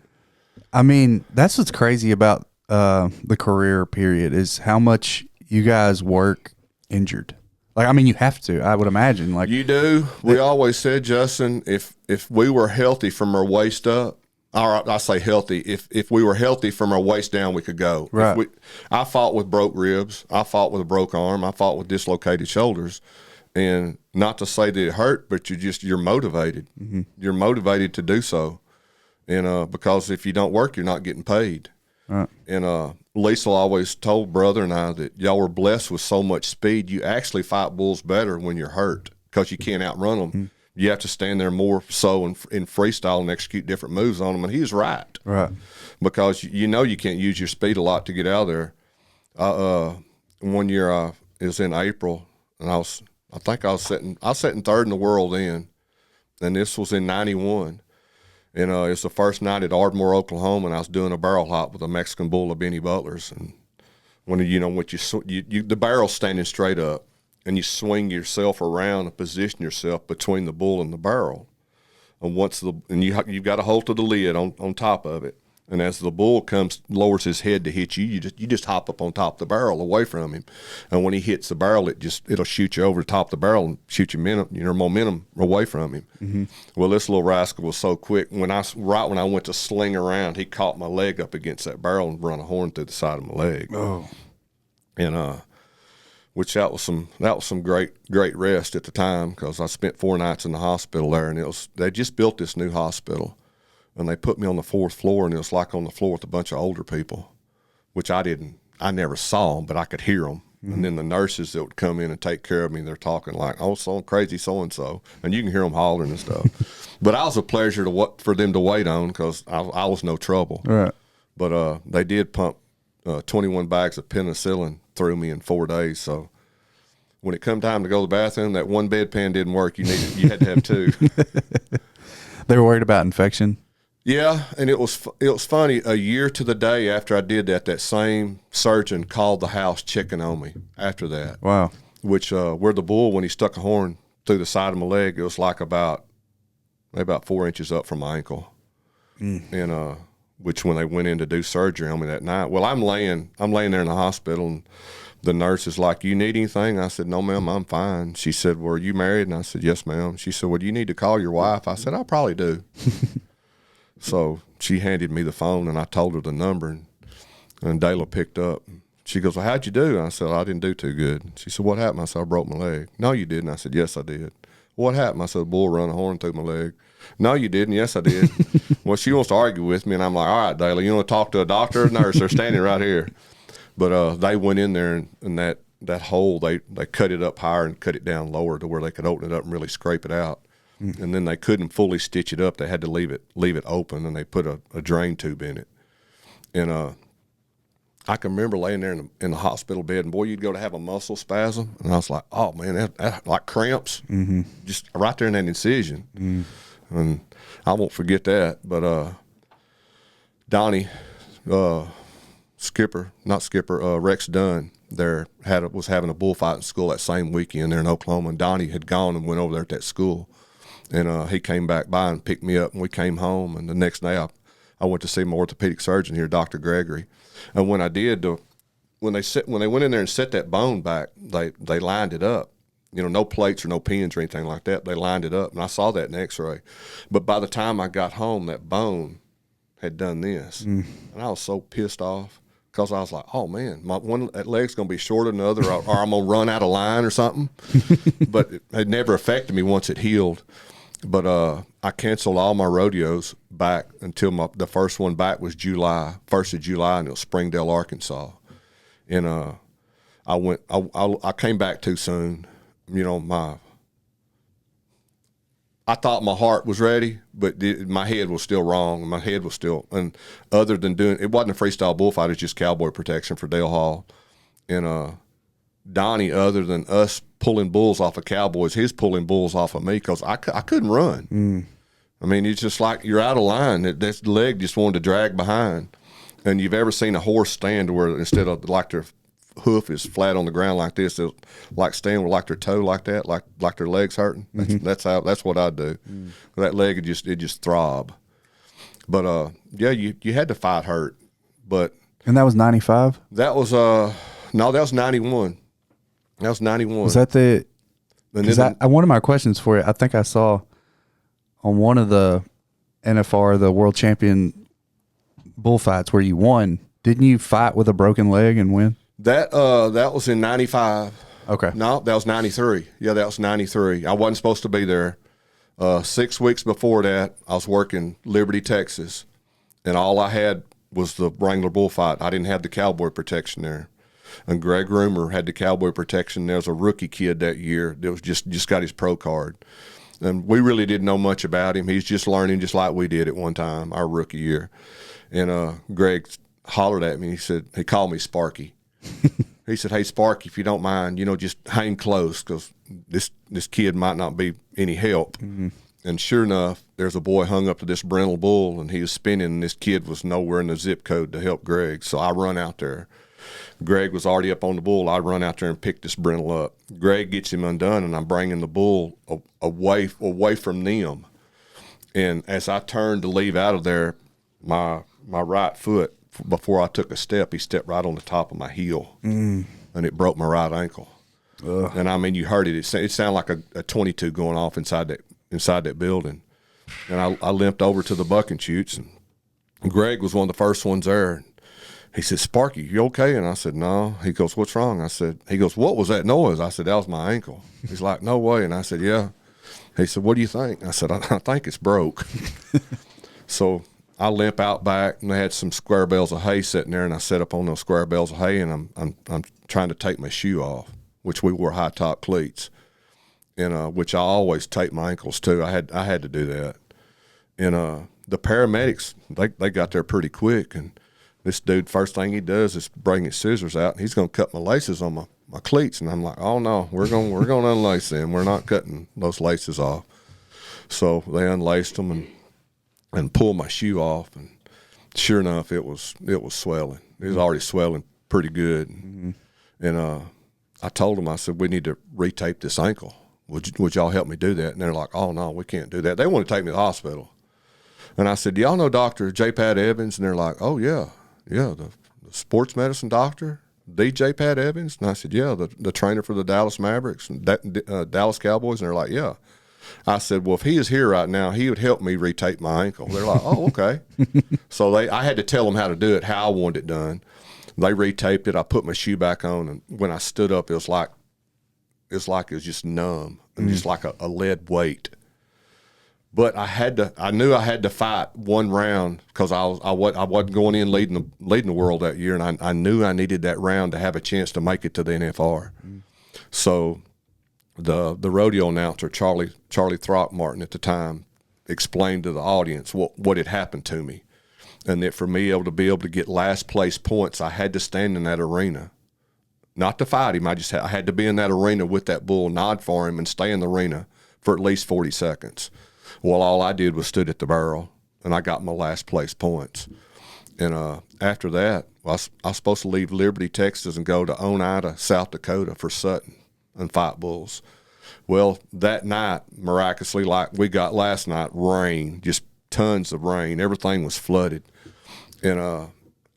I mean, that's what's crazy about the career period is how much you guys work injured. Like, I mean, you have to, I would imagine. Like, you do. We always said, Justin, if we were healthy from our waist up, or I say healthy, if we were healthy from our waist down, we could go. Right. I fought with broke ribs. I fought with a broke arm. I fought with dislocated shoulders. And not to say that it hurt, but you're motivated. Mm-hmm. You're motivated to do so. And because if you don't work, you're not getting paid. Right. And Lisa always told Brother and I that y'all were blessed with so much speed. You actually fight bulls better when you're hurt because you can't outrun them. Mm-hmm. You have to stand there more so in freestyle and execute different moves on them. And he was right. Right. Because you can't use your speed a lot to get out of there. One year it was in April, and I was sitting third in the world then, and this was in '91. And it's the first night at Ardmore, Oklahoma, and I was doing a barrel hop with a Mexican bull of Benny Butler's. And when the barrel's standing straight up, and you swing yourself around and position yourself between the bull and the barrel, and you've got a hold of the lid on top of it. And as the bull lowers his head to hit you, you just hop up on top of the barrel away from him. And when he hits the barrel, it'll shoot you over the top of the barrel and shoot your momentum away from him. Mm-hmm. Well, this little rascal was so quick. When I went to sling around, he caught my leg up against that barrel and run a horn through the side of my leg. Oh, and which that was some great rest at the time, because I spent 4 nights in the hospital there, and they just built this new hospital. And they put me on the 4th floor, and it was like on the floor with a bunch of older people, which I never saw them, but I could hear them. Mm-hmm. And then the nurses that would come in and take care of me, they're talking like, oh, so crazy so-and-so. And you can hear them hollering and stuff. But I was a pleasure for them to wait on, because I was no trouble. Right. But they did pump 21 bags of penicillin through me in 4 days. So when it come time to go to the bathroom, that one bedpan didn't work. You had to have 2. They were worried about infection. Yeah, and it was funny. A year to the day after I did that same surgeon called the house checking on me after that. Wow. Which where the bull, when he stuck a horn through the side of my leg, it was like about 4 inches up from my ankle. And which when they went in to do surgery on me that night, well, I'm laying there in the hospital, and the nurse is like, you need anything? I said, no, ma'am, I'm fine. She said, well, are you married? And I said, yes, ma'am. She said, well, do you need to call your wife? I said, I probably do. So she handed me the phone, and I told her the number, and Dayla picked up. She goes, well, how'd you do? And I said, I didn't do too good. She said, what happened? I said, I broke my leg. No, you didn't. I said, yes, I did. What happened? I said, the bull run a horn through my leg. No, you didn't. Yes, I did. Well, she wants to argue with me, and I'm like, all right, Dayla, you want to talk to a doctor or a nurse? They're standing right here. But they went in there, and that hole, they cut it up higher and cut it down lower to where they could open it up and really scrape it out. and then they couldn't fully stitch it up. They had to leave it open, and they put a drain tube in it. And I can remember laying there in the hospital bed, and boy, you'd go to have a muscle spasm, and I was like, oh man, that like cramps, just right there in that incision. And I won't forget that. But Donny, Rex Dunn there was having a bullfighting school that same weekend there in Oklahoma, and Donny had gone and went over there at that school, and he came back by and picked me up, and we came home, and the next day I went to see my orthopedic surgeon here, Dr. Gregory, and when I did, when they went in there and set that bone back, they lined it up. No plates or no pins or anything like that. They lined it up, and I saw that in X-ray. But by the time I got home, that bone had done this, and I was so pissed off because I was like, "Oh man, that leg's gonna be shorter than the other, or I'm gonna run out of line or something." But it never affected me once it healed. But I canceled all my rodeos back until the first one back was 1st of July, and it was Springdale, Arkansas, and I came back too soon. I thought my heart was ready, but my head was still wrong. My head was still, and other than it wasn't a freestyle bullfight, it's just cowboy protection for Dale Hall. And Donny, other than us pulling bulls off of cowboys, he's pulling bulls off of me because I couldn't run. I mean, it's just like you're out of line. This leg just wanted to drag behind. And you've ever seen a horse stand where instead of like their hoof is flat on the ground like this, they'll like stand with like their toe like that, like their leg's hurting. That's what I do. That leg it just throb. But yeah, you had to fight hurt. And that was 95? That was no, that was 91. That was 91. Was that the? Because one of my questions for you, I think I saw on one of the NFR, the world champion bullfights where you won. Didn't you fight with a broken leg and win? That was in 95. Okay. No, that was 93. Yeah, that was 93. I wasn't supposed to be there. 6 weeks before that, I was working Liberty, Texas, and all I had was the Wrangler bullfight. I didn't have the cowboy protection there. And Greg Rumohr had the cowboy protection. There was a rookie kid that year that was just got his pro card. And we really didn't know much about him. He's just learning just like we did at one time, our rookie year. And Greg hollered at me. He called me Sparky. He said, "Hey, Sparky, if you don't mind, just hang close because this kid might not be any help." And sure enough, there's a boy hung up to this brindle bull, and he was spinning, and this kid was nowhere in the zip code to help Greg. So I run out there. Greg was already up on the bull. I run out there and pick this brindle up. Greg gets him undone, and I'm bringing the bull away from them. And as I turned to leave out of there, my right foot, before I took a step, he stepped right on the top of my heel, and it broke my right ankle. And I mean, you heard it. It sounded like a 22 going off inside that building. And I limped over to the buck and shoots, and Greg was one of the first ones there. He said, "Sparky, you okay?" And I said, "No." He goes, "What's wrong?" He goes, "What was that noise?" I said, "That was my ankle." He's like, "No way." And I said, "Yeah." He said, "What do you think?" I said, I think it's broke." So I limp out back, and they had some square bales of hay sitting there, and I set up on those square bales of hay, and I'm trying to take my shoe off, which we wore high top cleats, and which I always tape my ankles too. I had to do that, and the paramedics they got there pretty quick, and this dude, first thing he does is bring his scissors out, and he's gonna cut my laces on my cleats, and I'm like, "Oh no, we're gonna unlace them. We're not cutting those laces off." So they unlaced them and pulled my shoe off, and sure enough, it was swelling. It was already swelling pretty good, and I told them, I said, "We need to retape this ankle. Would y'all help me do that?" And they're like, "Oh no, we can't do that." They want to take me to the hospital, and I said, "Do y'all know Dr. J. Pat Evans?" And they're like, "Oh yeah, the sports medicine doctor, DJ Pat Evans." And I said, "Yeah, the trainer for the Dallas Mavericks and Dallas Cowboys." And they're like, "Yeah." I said, "Well, if he is here right now, he would help me retape my ankle." They're like, "Oh, okay." So I had to tell them how to do it, how I wanted it done. They retaped it. I put my shoe back on, and when I stood up, it was like it was just numb and just like a lead weight. But I knew I had to fight one round because I wasn't going in leading the world that year, and I knew I needed that round to have a chance to make it to the NFR. So the rodeo announcer, Charlie Throckmorton at the time, explained to the audience what had happened to me, and that for me to be able to get last place points, I had to stand in that arena. Not to fight him, I had to be in that arena with that bull, nod for him, and stay in the arena for at least 40 seconds. Well, all I did was stood at the barrel, and I got my last place points. And after that, I was supposed to leave Liberty, Texas, and go to Oneida, South Dakota for Sutton and fight bulls. Well, that night, miraculously, like we got last night, rain, just tons of rain. Everything was flooded. And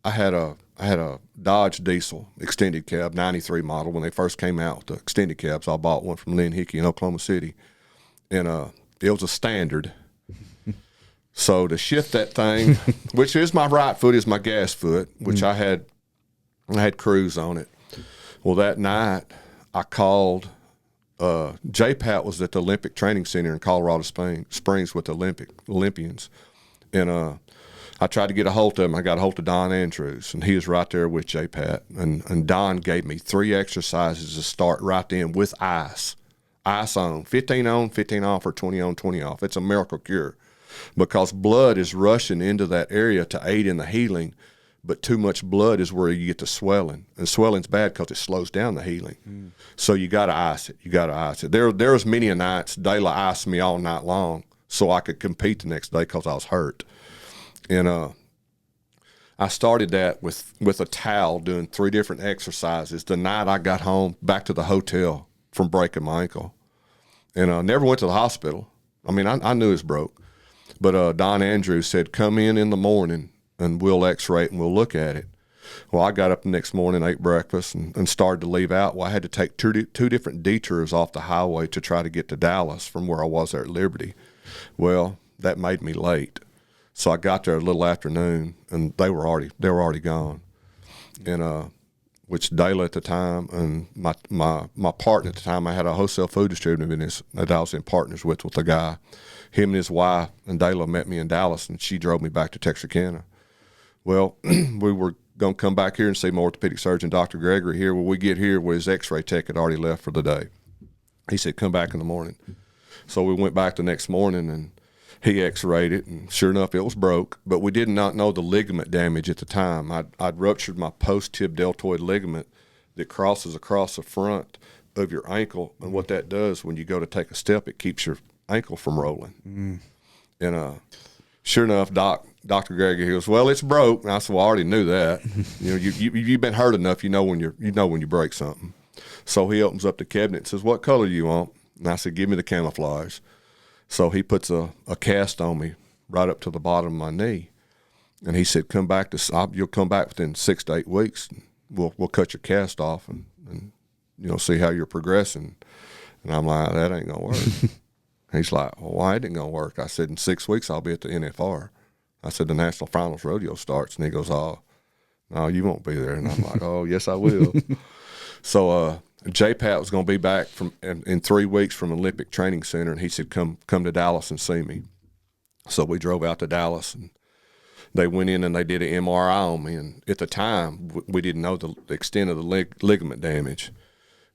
I had a Dodge Diesel extended cab, 93 model. When they first came out with the extended cabs, I bought one from Lynn Hickey in Oklahoma City. And it was a standard. So to shift that thing, which is my right foot, is my gas foot, which I had cruise on it. Well, that night I called. J-Pat was at the Olympic Training Center in Colorado Springs with the Olympians, and I tried to get a hold of him. I got a hold of Don Andrews, and he was right there with J-Pat. And Don gave me 3 exercises to start right then with ice on, 15 on, 15 off, or 20 on, 20 off. It's a miracle cure, because blood is rushing into that area to aid in the healing, but too much blood is where you get the swelling, and swelling's bad because it slows down the healing. So you got to ice it. You got to ice it. There was many a nights Dayla iced me all night long so I could compete the next day because I was hurt. And I started that with a towel, doing 3 different exercises the night I got home back to the hotel from breaking my ankle. And I never went to the hospital. I mean, I knew it was broke. But Don Andrews said, come in the morning and we'll x-ray it and we'll look at it. Well, I got up the next morning, ate breakfast, and started to leave out. Well, I had to take two different detours off the highway to try to get to Dallas from where I was there at Liberty. Well, that made me late. So I got there a little afternoon, and they were already gone. And which Dayla at the time, and my partner at the time, I had a wholesale food distributing business that I was in partners with a guy. Him and his wife and Dayla met me in Dallas, and she drove me back to Texarkana. Well, we were going to come back here and see my orthopedic surgeon, Dr. Gregory, here. When we get here, where his x-ray tech had already left for the day. He said, come back in the morning. So we went back the next morning, and he x-rayed it, and sure enough, it was broke. But we did not know the ligament damage at the time. I'd ruptured my post-tib deltoid ligament that crosses across the front of your ankle. And what that does, when you go to take a step, it keeps your ankle from rolling. And sure enough, Dr. Gregory, he goes, well, it's broke. And I said, well, I already knew that. You've been hurt enough, you know when you break something. So he opens up the cabinet and says, what color do you want? And I said, give me the camouflage. So he puts a cast on me right up to the bottom of my knee. And he said, you'll come back within 6 to 8 weeks. We'll cut your cast off and see how you're progressing. And I'm like, that ain't going to work. He's like, well, why it ain't going to work? I said, in 6 weeks, I'll be at the NFR. I said, the National Finals Rodeo starts. And he goes, oh, no, you won't be there. And I'm like, oh, yes, I will. So J-Pat was going to be back in 3 weeks from Olympic Training Center, and he said, come to Dallas and see me. So we drove out to Dallas, and they went in and they did an MRI on me. And at the time, we didn't know the extent of the ligament damage.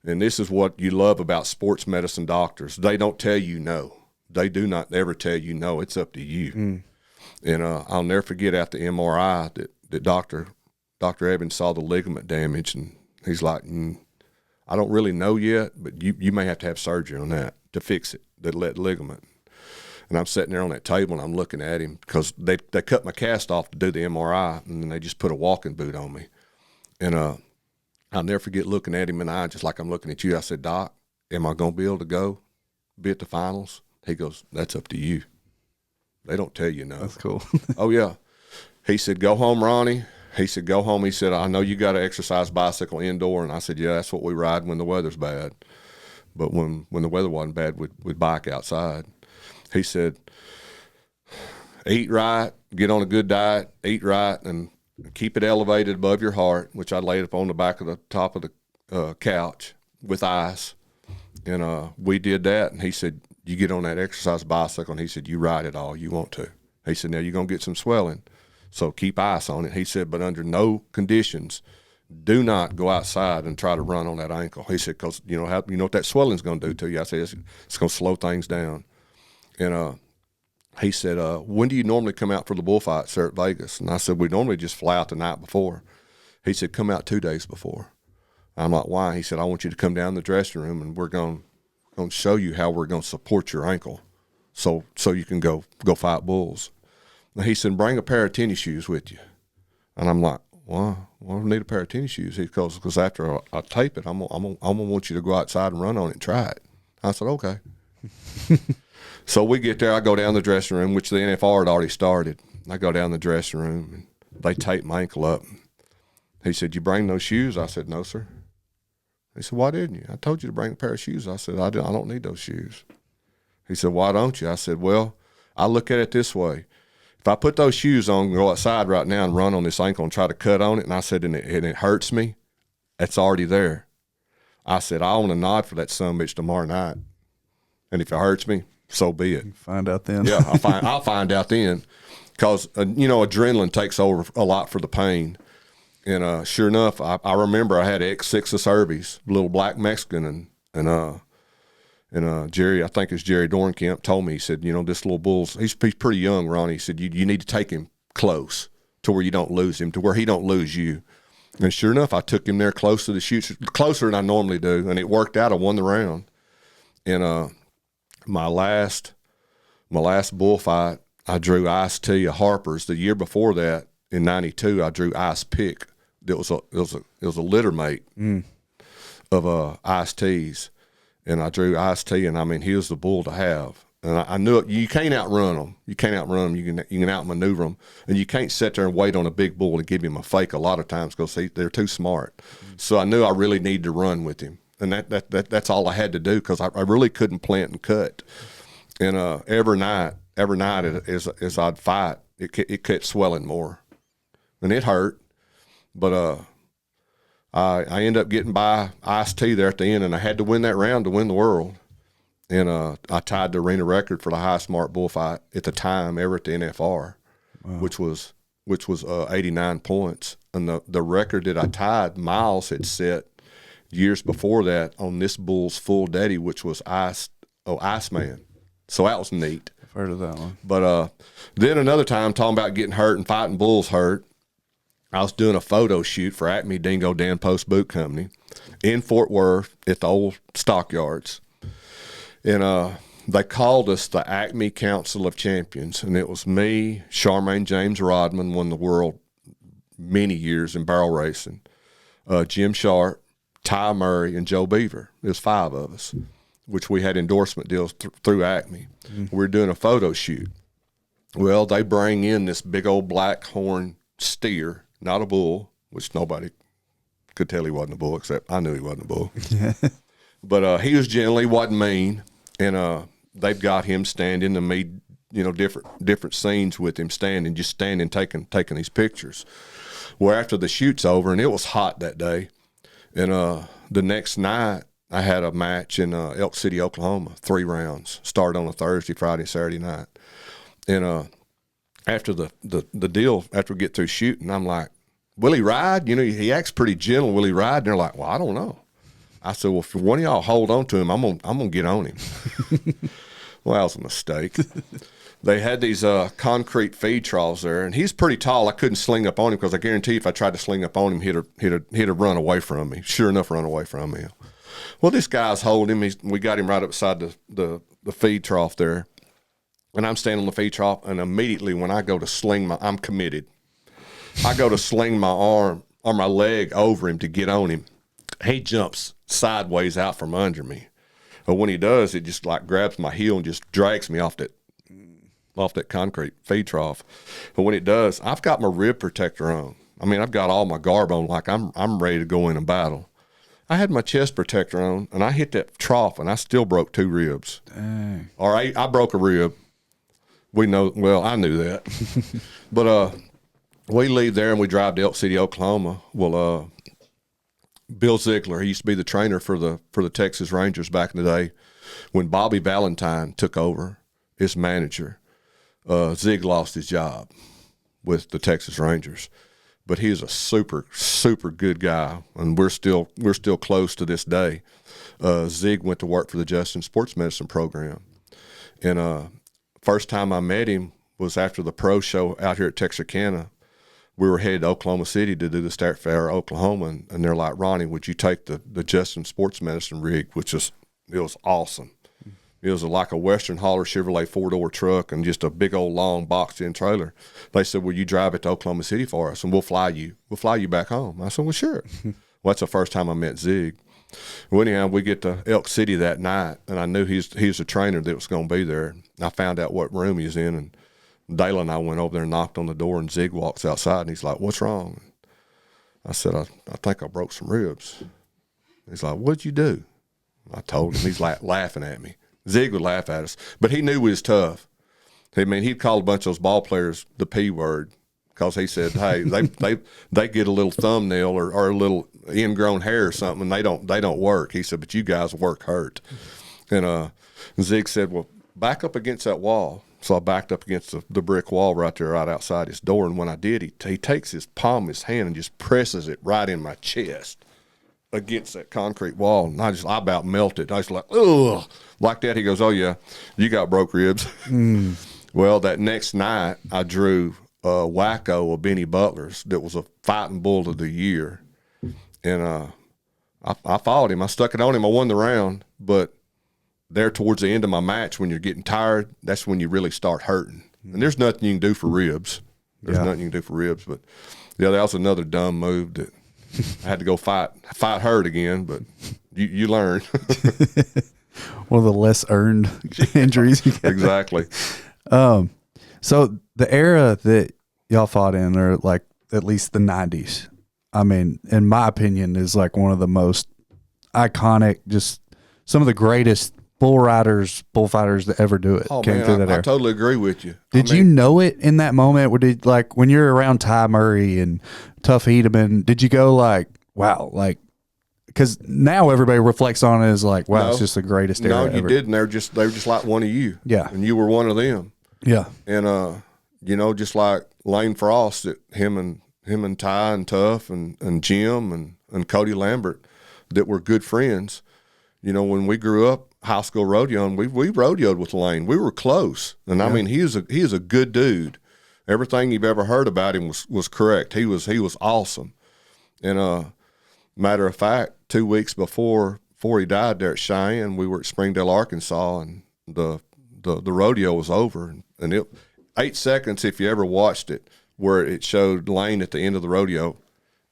And this is what you love about sports medicine doctors. They don't tell you no. They do not ever tell you no. It's up to you. And I'll never forget after the MRI that Dr. Evans saw the ligament damage, and he's like, I don't really know yet, but you may have to have surgery on that to fix it, that ligament. And I'm sitting there on that table, and I'm looking at him because they cut my cast off to do the MRI, and then they just put a walking boot on me. And I'll never forget looking at him in the eye, just like I'm looking at you. I said, Doc, am I going to be able to be at the finals? He goes, that's up to you. They don't tell you no. That's cool. Oh, yeah. He said, go home, Ronnie. He said, go home. He said, I know you got to exercise bicycle indoor. And I said, yeah, that's what we ride when the weather's bad. But when the weather wasn't bad, we'd bike outside. He said, eat right, get on a good diet, eat right, and keep it elevated above your heart, which I laid up on the back of the top of the couch with ice. And we did that. And he said, you get on that exercise bicycle, and he said, you ride it all you want to. He said, now you're going to get some swelling, so keep ice on it. He said, but under no conditions do not go outside and try to run on that ankle. He said, because you know what that swelling's going to do to you. I said, it's going to slow things down. And he said, when do you normally come out for the bullfights there at Vegas? And I said, we normally just fly out the night before. He said, come out 2 days before. I'm like, why? He said, I want you to come down the dressing room, and we're going to show you how we're going to support your ankle so you can go fight bulls. And he said, bring a pair of tennis shoes with you. And I'm like, why do I need a pair of tennis shoes? Because after I tape it, I'm gonna want you to go outside and run on it and try it. I said, okay. So we get there. I go down the dressing room, which the NFR had already started. I go down the dressing room, and they tape my ankle up. He said, you bring those shoes? I said, no, sir. He said, why didn't you? I told you to bring a pair of shoes. I said, I don't need those shoes. He said, why don't you? I said, well, I look at it this way. If I put those shoes on and go outside right now and run on this ankle and try to cut on it, and I said, and it hurts me, it's already there. I said, I want a nod for that sumbitch tomorrow night. And if it hurts me, so be it. Find out then. Yeah, I'll find out then. Because, adrenaline takes over a lot for the pain. And sure enough, I remember I had X6 of Serbies, little black Mexican, and Jerry, I think it's Jerry Dornkamp, told me, he said, this little bull's, he's pretty young, Ronnie. He said, you need to take him close to where you don't lose him, to where he don't lose you. And sure enough, I took him there close to the chutes, closer than I normally do, and it worked out. I won the round. And my last bullfight, I drew Ice T of Harper's. The year before that, in '92, I drew Ice Pick. It was a litter mate of Ice T's. And I drew Ice T, and I mean, he was the bull to have. And I knew it. You can't outrun them. You can't outrun them. You can outmaneuver them, and you can't sit there and wait on a big bull and give him a fake a lot of times because they're too smart. So I knew I really needed to run with him, and that's all I had to do because I really couldn't plant and cut. And every night as I'd fight, it kept swelling more, and it hurt, but I ended up getting by Ice-T there at the end, and I had to win that round to win the world. And I tied the arena record for the highest marked bullfight at the time ever at the NFR, wow. which was 89 points. And the record that I tied, Miles had set years before that on this bull's full daddy, which was Iceman. So that was neat. I've heard of that one. But then another time, talking about getting hurt and fighting bulls hurt, I was doing a photo shoot for Acme Dingo Dan Post Boot Company in Fort Worth at the old stockyards. And they called us the Acme Council of Champions, and it was me, Charmaine James Rodman, won the world many years in barrel racing, Jim Sharp, Ty Murray, and Joe Beaver. There's 5 of us, which we had endorsement deals through Acme. Mm-hmm. We were doing a photo shoot. Well, they bring in this big old black horn steer, not a bull, which nobody could tell he wasn't a bull, except I knew he wasn't a bull. But he was gentle, he wasn't mean, and they've got him standing and me, different scenes with him standing, taking these pictures. Well, after the shoot's over, and it was hot that day, and the next night I had a match in Elk City, Oklahoma, 3 rounds, started on a Thursday, Friday, Saturday night. And after the deal, after we get through shooting, I'm like, will he ride? He acts pretty gentle. Will he ride? And they're like, well, I don't know. I said, well, if one of y'all hold on to him, I'm gonna get on him. Well, that was a mistake. They had these concrete feed troughs there, and he's pretty tall. I couldn't sling up on him because I guarantee if I tried to sling up on him, he'd run away from me. Sure enough, run away from me. Well, this guy's holding him. We got him right up beside the feed trough there, and I'm standing on the feed trough, and immediately when I go to I'm committed. I go to sling my arm or my leg over him to get on him. He jumps sideways out from under me. But when he does, it just like grabs my heel and just drags me off that concrete feed trough. But when it does, I've got my rib protector on. I mean, I've got all my garb on like I'm ready to go in a battle. I had my chest protector on, and I hit that trough, and I still broke 2 ribs. Dang. All right, I broke a rib. I knew that. But we leave there, and we drive to Elk City, Oklahoma. Well, Bill Ziegler, he used to be the trainer for the Texas Rangers back in the day. When Bobby Valentine took over as manager, Zig lost his job with the Texas Rangers. but he's a super, super good guy, and we're still close to this day. Zig went to work for the Justin Sports Medicine program, and first time I met him was after the pro show out here at Texarkana. We were headed to Oklahoma City to do the State Fair, Oklahoma, and they're like, Ronnie, would you take the Justin Sports Medicine rig, which is it was awesome. It was like a Western Hauler Chevrolet 4-door truck and just a big old long boxed-in trailer. They said, "Will you drive it to Oklahoma City for us, and we'll fly you back home?" I said, "Well, sure." Well, that's the first time I met Zig. Well, anyhow, we get to Elk City that night, and I knew he's the trainer that was going to be there. I found out what room he was in, and Dayla and I went over there and knocked on the door, and Zig walks outside, and he's like, "What's wrong?" I said, I think I broke some ribs. He's like, "What'd you do?" I told him. He's laughing at me. Zig would laugh at us, but he knew we was tough. I mean, he'd call a bunch of those ball players the P word because he said, "Hey, they get a little thumbnail or a little ingrown hair or something, and they don't work." He said, "But you guys work hurt." And Zig said, "Well, back up against that wall." So I backed up against the brick wall right there, right outside his door. And when I did, he takes his palm of his hand and just presses it right in my chest against that concrete wall. And I about melted. I was like, ugh. Like that, he goes, "Oh, yeah, you got broke ribs." Well, that next night, I drew Wacko of Benny Butler's that was a fighting bull of the year. And I followed him. I stuck it on him. I won the round. But there towards the end of my match, when you're getting tired, that's when you really start hurting. And there's nothing you can do for ribs. There's nothing you can do for ribs. But, yeah, that was another dumb move that I had to go fight hurt again. But you learn. One of the less earned injuries you get. Exactly. So the era that y'all fought in, or like at least the 90s, I mean, in my opinion, is like one of the most iconic, just some of the greatest bullfighters to ever do it. Oh, came man, through that era. I totally agree with you. Did you know it in that moment? Or did, like, when you're around Ty Murray and Tough Hedeman, did you go like, wow, like, because now everybody reflects on it as like, wow, No. it's just the greatest era No, you ever. didn't. They were just like one of you. Yeah. And you were one of them. Yeah. And just like Lane Frost, him and Ty and Tough and Jim and Cody Lambert, that were good friends. When we grew up, high school rodeoing, we rodeoed with Lane. We were close, and I mean, he is a good dude. Everything you've ever heard about him was correct. He was awesome. And matter of fact, 2 weeks before he died there at Cheyenne, we were at Springdale, Arkansas, and the rodeo was over, and it 8 seconds, if you ever watched it, where it showed Lane at the end of the rodeo.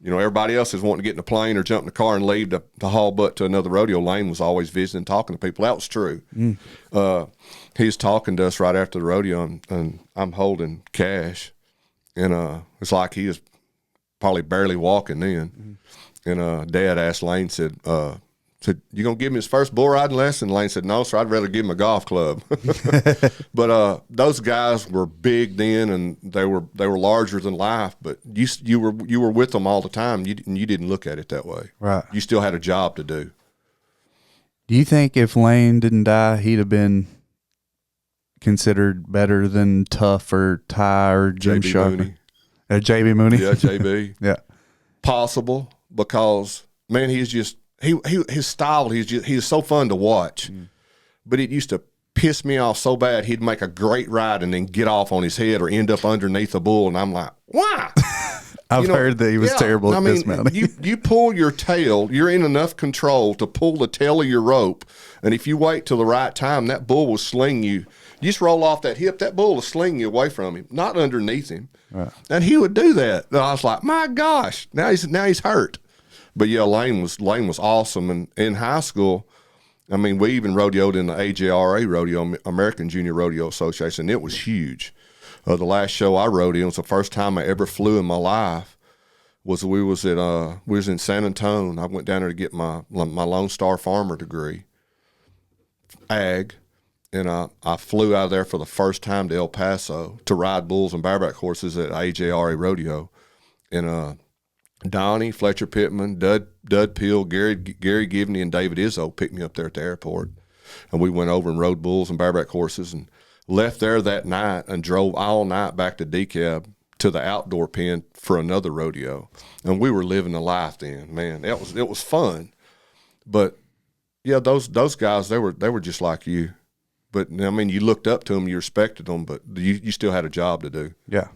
Everybody else is wanting to get in a plane or jump in the car and leave to haul butt to another rodeo. Lane was always visiting, talking to people. That was true. He's talking to us right after the rodeo, and I'm holding cash, and it's like he was probably barely walking then. And Dad asked Lane, said, "You gonna give him his first bull riding lesson?" Lane said, "No, sir, I'd rather give him a golf club." But those guys were big then, and they were larger than life. But you were with them all the time. You didn't look at it that way. Right. You still had a job to do. Do you think if Lane didn't die, he'd have been considered better than Tough or Ty or Jim JB Sharp? Mooney. JB Mooney? Yeah, JB. Yeah. Possible, because man, he's just his style. He's so fun to watch, but it used to piss me off so bad. He'd make a great ride and then get off on his head or end up underneath a bull, and I'm like, why? I've heard that he was terrible at dismounting. You pull your tail, you're in enough control to pull the tail of your rope, and if you wait till the right time, that bull will sling you. You just roll off that hip, that bull will sling you away from him, not underneath him. Right. And he would do that. And I was like, my gosh, now he's hurt. But yeah, Lane was awesome. And in high school, I mean, we even rodeoed in the AJRA rodeo, American Junior Rodeo Association. It was huge. The last show I rode in was the first time I ever flew in my life. We was in San Antonio. I went down there to get my Lone Star Farmer degree, ag. And I flew out of there for the first time to El Paso to ride bulls and bareback horses at AJRA Rodeo. And Donny, Fletcher Pittman, Dud Peel, Gary Givney, and David Izzo picked me up there at the airport. And we went over and rode bulls and bareback horses and left there that night and drove all night back to DeKalb to the outdoor pen for another rodeo, and we were living the life then. Man, it was fun. But yeah, those guys, they were just like you. But I mean, you looked up to them, you respected them, but you still had a job to do. Yeah.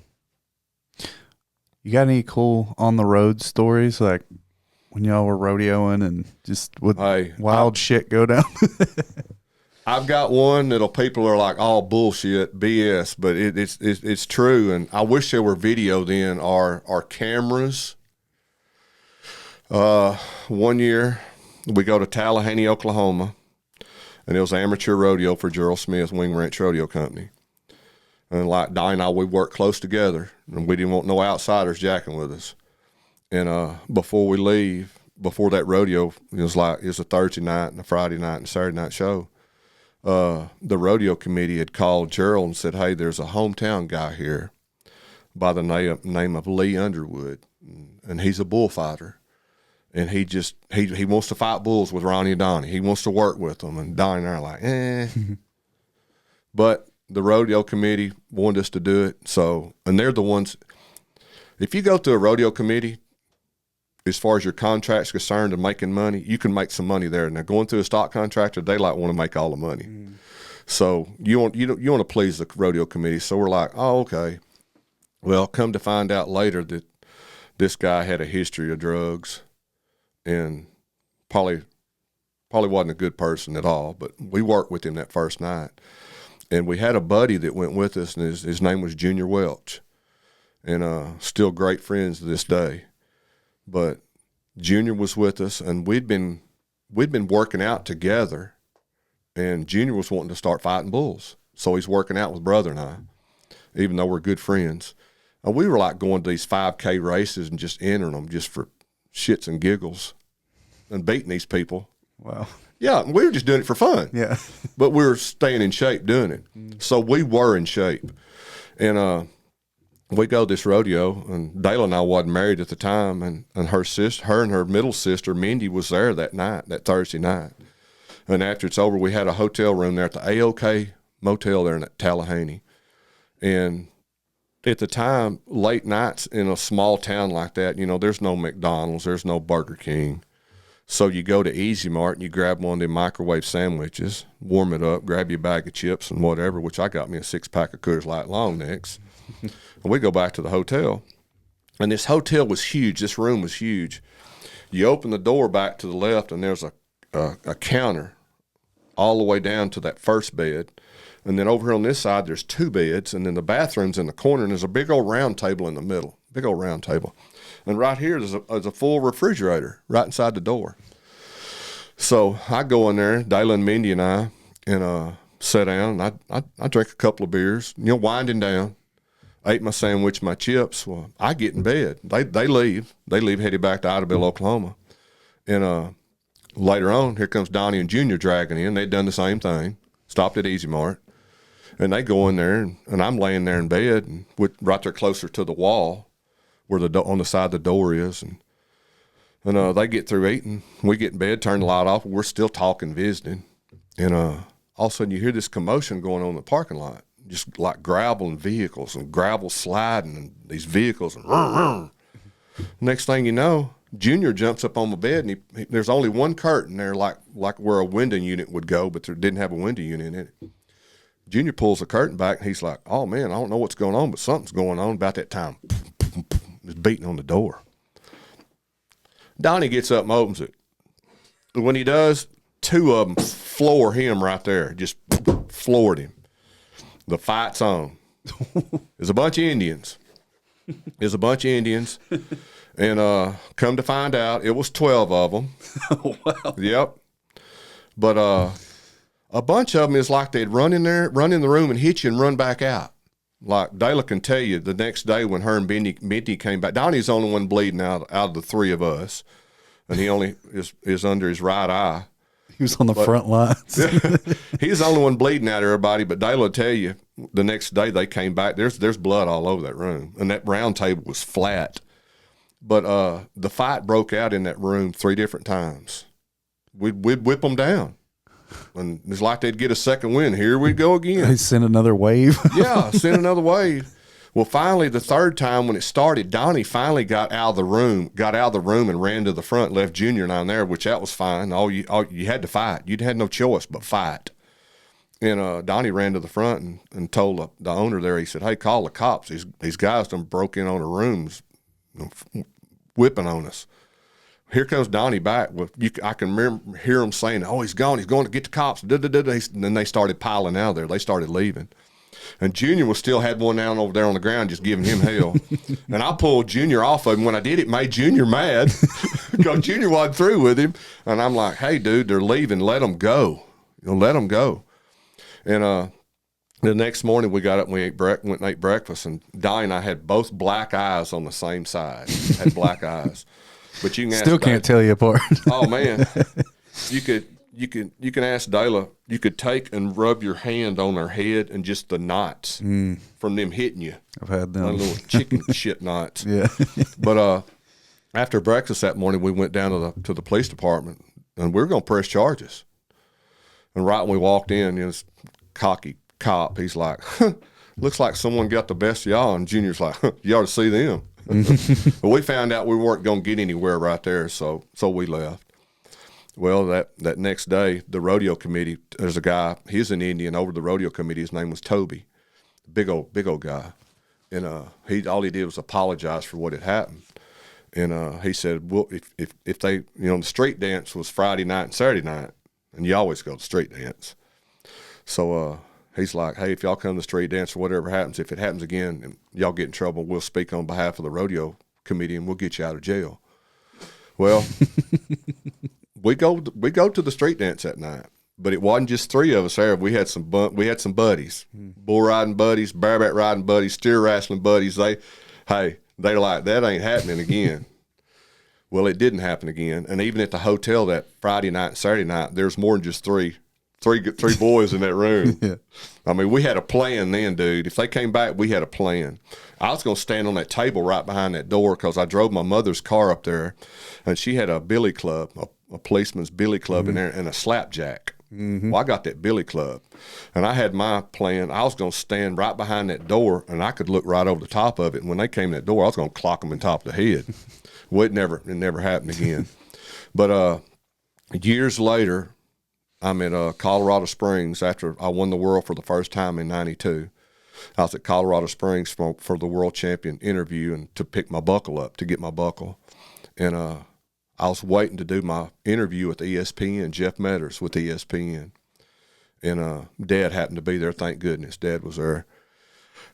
You got any cool on the road stories, like when y'all were rodeoing and just with wild shit go down? I've got one that'll people are like, oh, bullshit, BS, but it's true. And I wish there were video then. Our cameras. 1 year we go to Tallahasse, Oklahoma, and it was an amateur rodeo for Gerald Smith's Wing Ranch Rodeo Company. And like Donny and I, we worked close together, and we didn't want no outsiders jacking with us. And before we leave, before that rodeo, it was a Thursday night and a Friday night and a Saturday night show. The rodeo committee had called Gerald and said, hey, there's a hometown guy here by the name of Lee Underwood, and he's a bullfighter. And he wants to fight bulls with Ronny and Donny. He wants to work with them. And Donny and I are like, eh. But the rodeo committee wanted us to do it. So, and they're the ones, if you go to a rodeo committee, as far as your contract's concerned and making money, you can make some money there. Now, going through a stock contractor, they want to make all the money. So you want to please the rodeo committee. So we're like, oh, okay. Well, come to find out later that this guy had a history of drugs and probably wasn't a good person at all. But we worked with him that first night, and we had a buddy that went with us, and his name was Junior Welch, and still great friends to this day. But Junior was with us, and we'd been working out together, and Junior was wanting to start fighting bulls. So he's working out with brother and I, even though we're good friends. And we were like going to these 5K races and just entering them just for shits and giggles and beating these people. Wow. Yeah, we were just doing it for fun. Yeah. But we were staying in shape doing it. So we were in shape. And we go to this rodeo, and Dayla and I wasn't married at the time, and her and her middle sister, Mindy, was there that night, that Thursday night. And after it's over, we had a hotel room there at the AOK Motel there in Tallahasse. And at the time, late nights in a small town like that, there's no McDonald's, there's no Burger King. So you go to Easy Mart and you grab one of them microwave sandwiches, warm it up, grab your bag of chips and whatever, which I got me a 6-pack of Coors Light Long Necks. And we go back to the hotel. And this hotel was huge. This room was huge. You open the door back to the left, and there's a counter all the way down to that first bed. And then over here on this side, there's 2 beds, and then the bathroom's in the corner, and there's a big old round table in the middle, big old round table. And right here, there's a full refrigerator right inside the door. So I go in there, Dayla and Mindy and I, and sit down, and I drink a couple of beers, winding down. I ate my sandwich, my chips. Well, I get in bed. They leave. They leave, headed back to Idabel, Oklahoma. And later on, here comes Donny and Junior dragging in. They'd done the same thing, stopped at Easy Mart. And they go in there, and I'm laying there in bed, and right there closer to the wall where on the side the door is. And they get through eating. We get in bed, turn the light off. We're still talking, visiting. And all of a sudden you hear this commotion going on in the parking lot, just like gravel and vehicles and gravel sliding and these vehicles. And next thing you know, Junior jumps up on the bed, and there's only one curtain there, like where a window unit would go, but there didn't have a window unit in it. Junior pulls the curtain back, and he's like, oh, man, I don't know what's going on, but something's going on. About that time, just beating on the door. Donny gets up and opens it. When he does, 2 of them floor him right there, just floored him. The fight's on. There's a bunch of Indians. And come to find out, it was 12 of them. Wow. Yep. But a bunch of them is like they'd run in the room and hit you and run back out. Like Dayla can tell you, the next day when her and Mindy came back, Donny's the only one bleeding out of the 3 of us, and he only is under his right eye. He was on the front lines. He's the only one bleeding out of everybody, but Dayla will tell you, the next day they came back, there's blood all over that room, and that round table was flat. But the fight broke out in that room 3 different times. We'd whip them down. And it's like they'd get a second win. Here we go again. They sent another wave. Yeah, send another wave. Well, finally, the third time when it started, Donny finally got out of the room and ran to the front, left Junior and I there, which that was fine. You had to fight. You had no choice but fight. And Donny ran to the front and told the owner there, he said, "Hey, call the cops. These guys done broke in on the rooms, whipping on us." Here comes Donny back. Well, I can hear him saying, "Oh, he's gone. He's going to get the cops." And then they started piling out there. They started leaving. And Junior had one down over there on the ground just giving him hell. And I pulled Junior off of him. When I did, it made Junior mad because Junior wasn't through with him. And I'm like, "Hey, dude, they're leaving. Let them go. Let them go." And the next morning we got up and we went and ate breakfast. And Donnie and I had both black eyes on the same side. Had black eyes. But you can still can't tell you apart. Oh man, you can ask Dayla. You could take and rub your hand on her head and just the knots from them hitting you. I've had them little chicken shit knots. Yeah. But after breakfast that morning, we went down to the police department and we were gonna press charges. And right when we walked in, this cocky cop, he's like, "Looks like someone got the best of y'all." And Junior's like, "You ought to see them." But we found out we weren't going to get anywhere right there, so we left. Well, that next day, the rodeo committee, there's a guy, he's an Indian over the rodeo committee. His name was Toby, big old guy. And all he did was apologize for what had happened. And he said, well, if they, the street dance was Friday night and Saturday night, and you always go to street dance. So he's like, "Hey, if y'all come to the street dance or whatever happens, if it happens again and y'all get in trouble, we'll speak on behalf of the rodeo committee and we'll get you out of jail." Well, we go to the street dance that night, but it wasn't just three of us there. We had some buddies, bull riding buddies, bareback riding buddies, steer wrestling buddies. They're like, "That ain't happening again." Well, it didn't happen again. And even at the hotel that Friday night and Saturday night, there's more than just three boys in that room. Yeah. I mean, we had a plan then, dude. If they came back, we had a plan. I was going to stand on that table right behind that door because I drove my mother's car up there, and she had a billy club, a policeman's billy club in there, and a slapjack. Well, I got that billy club, and I had my plan. I was going to stand right behind that door, and I could look right over the top of it. And when they came to that door, I was going to clock them in top of the head. Well, it never happened again. But years later, I'm at Colorado Springs after I won the world for the first time in '92. I was at Colorado Springs for the world champion interview and to pick my buckle up, to get my buckle. And I was waiting to do my interview with ESPN, Jeff Metters with ESPN. And Dad happened to be there, thank goodness. Dad was there.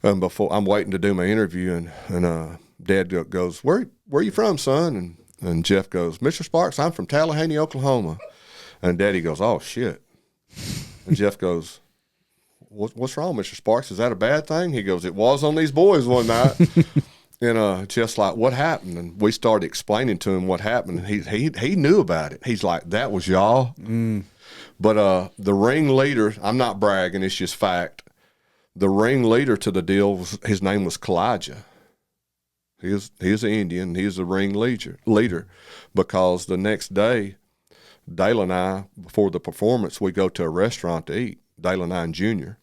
And before I'm waiting to do my interview, and Dad goes, "Where are you from, son?" And Jeff goes, "Mr. Sparks, I'm from Tallahasse, Oklahoma." And Daddy goes, "Oh, shit." And Jeff goes, "What's wrong, Mr. Sparks? Is that a bad thing?" He goes, "It was on these boys one night." And Jeff's like, "What happened?" And we started explaining to him what happened. And he knew about it. He's like, "That was y'all?" But the ringleader, I'm not bragging, it's just fact. The ringleader to the deal, his name was Kalijah. He was an Indian. He was the leader because the next day, Dayla and I, before the performance, we go to a restaurant to eat, Dayla and I and Junior.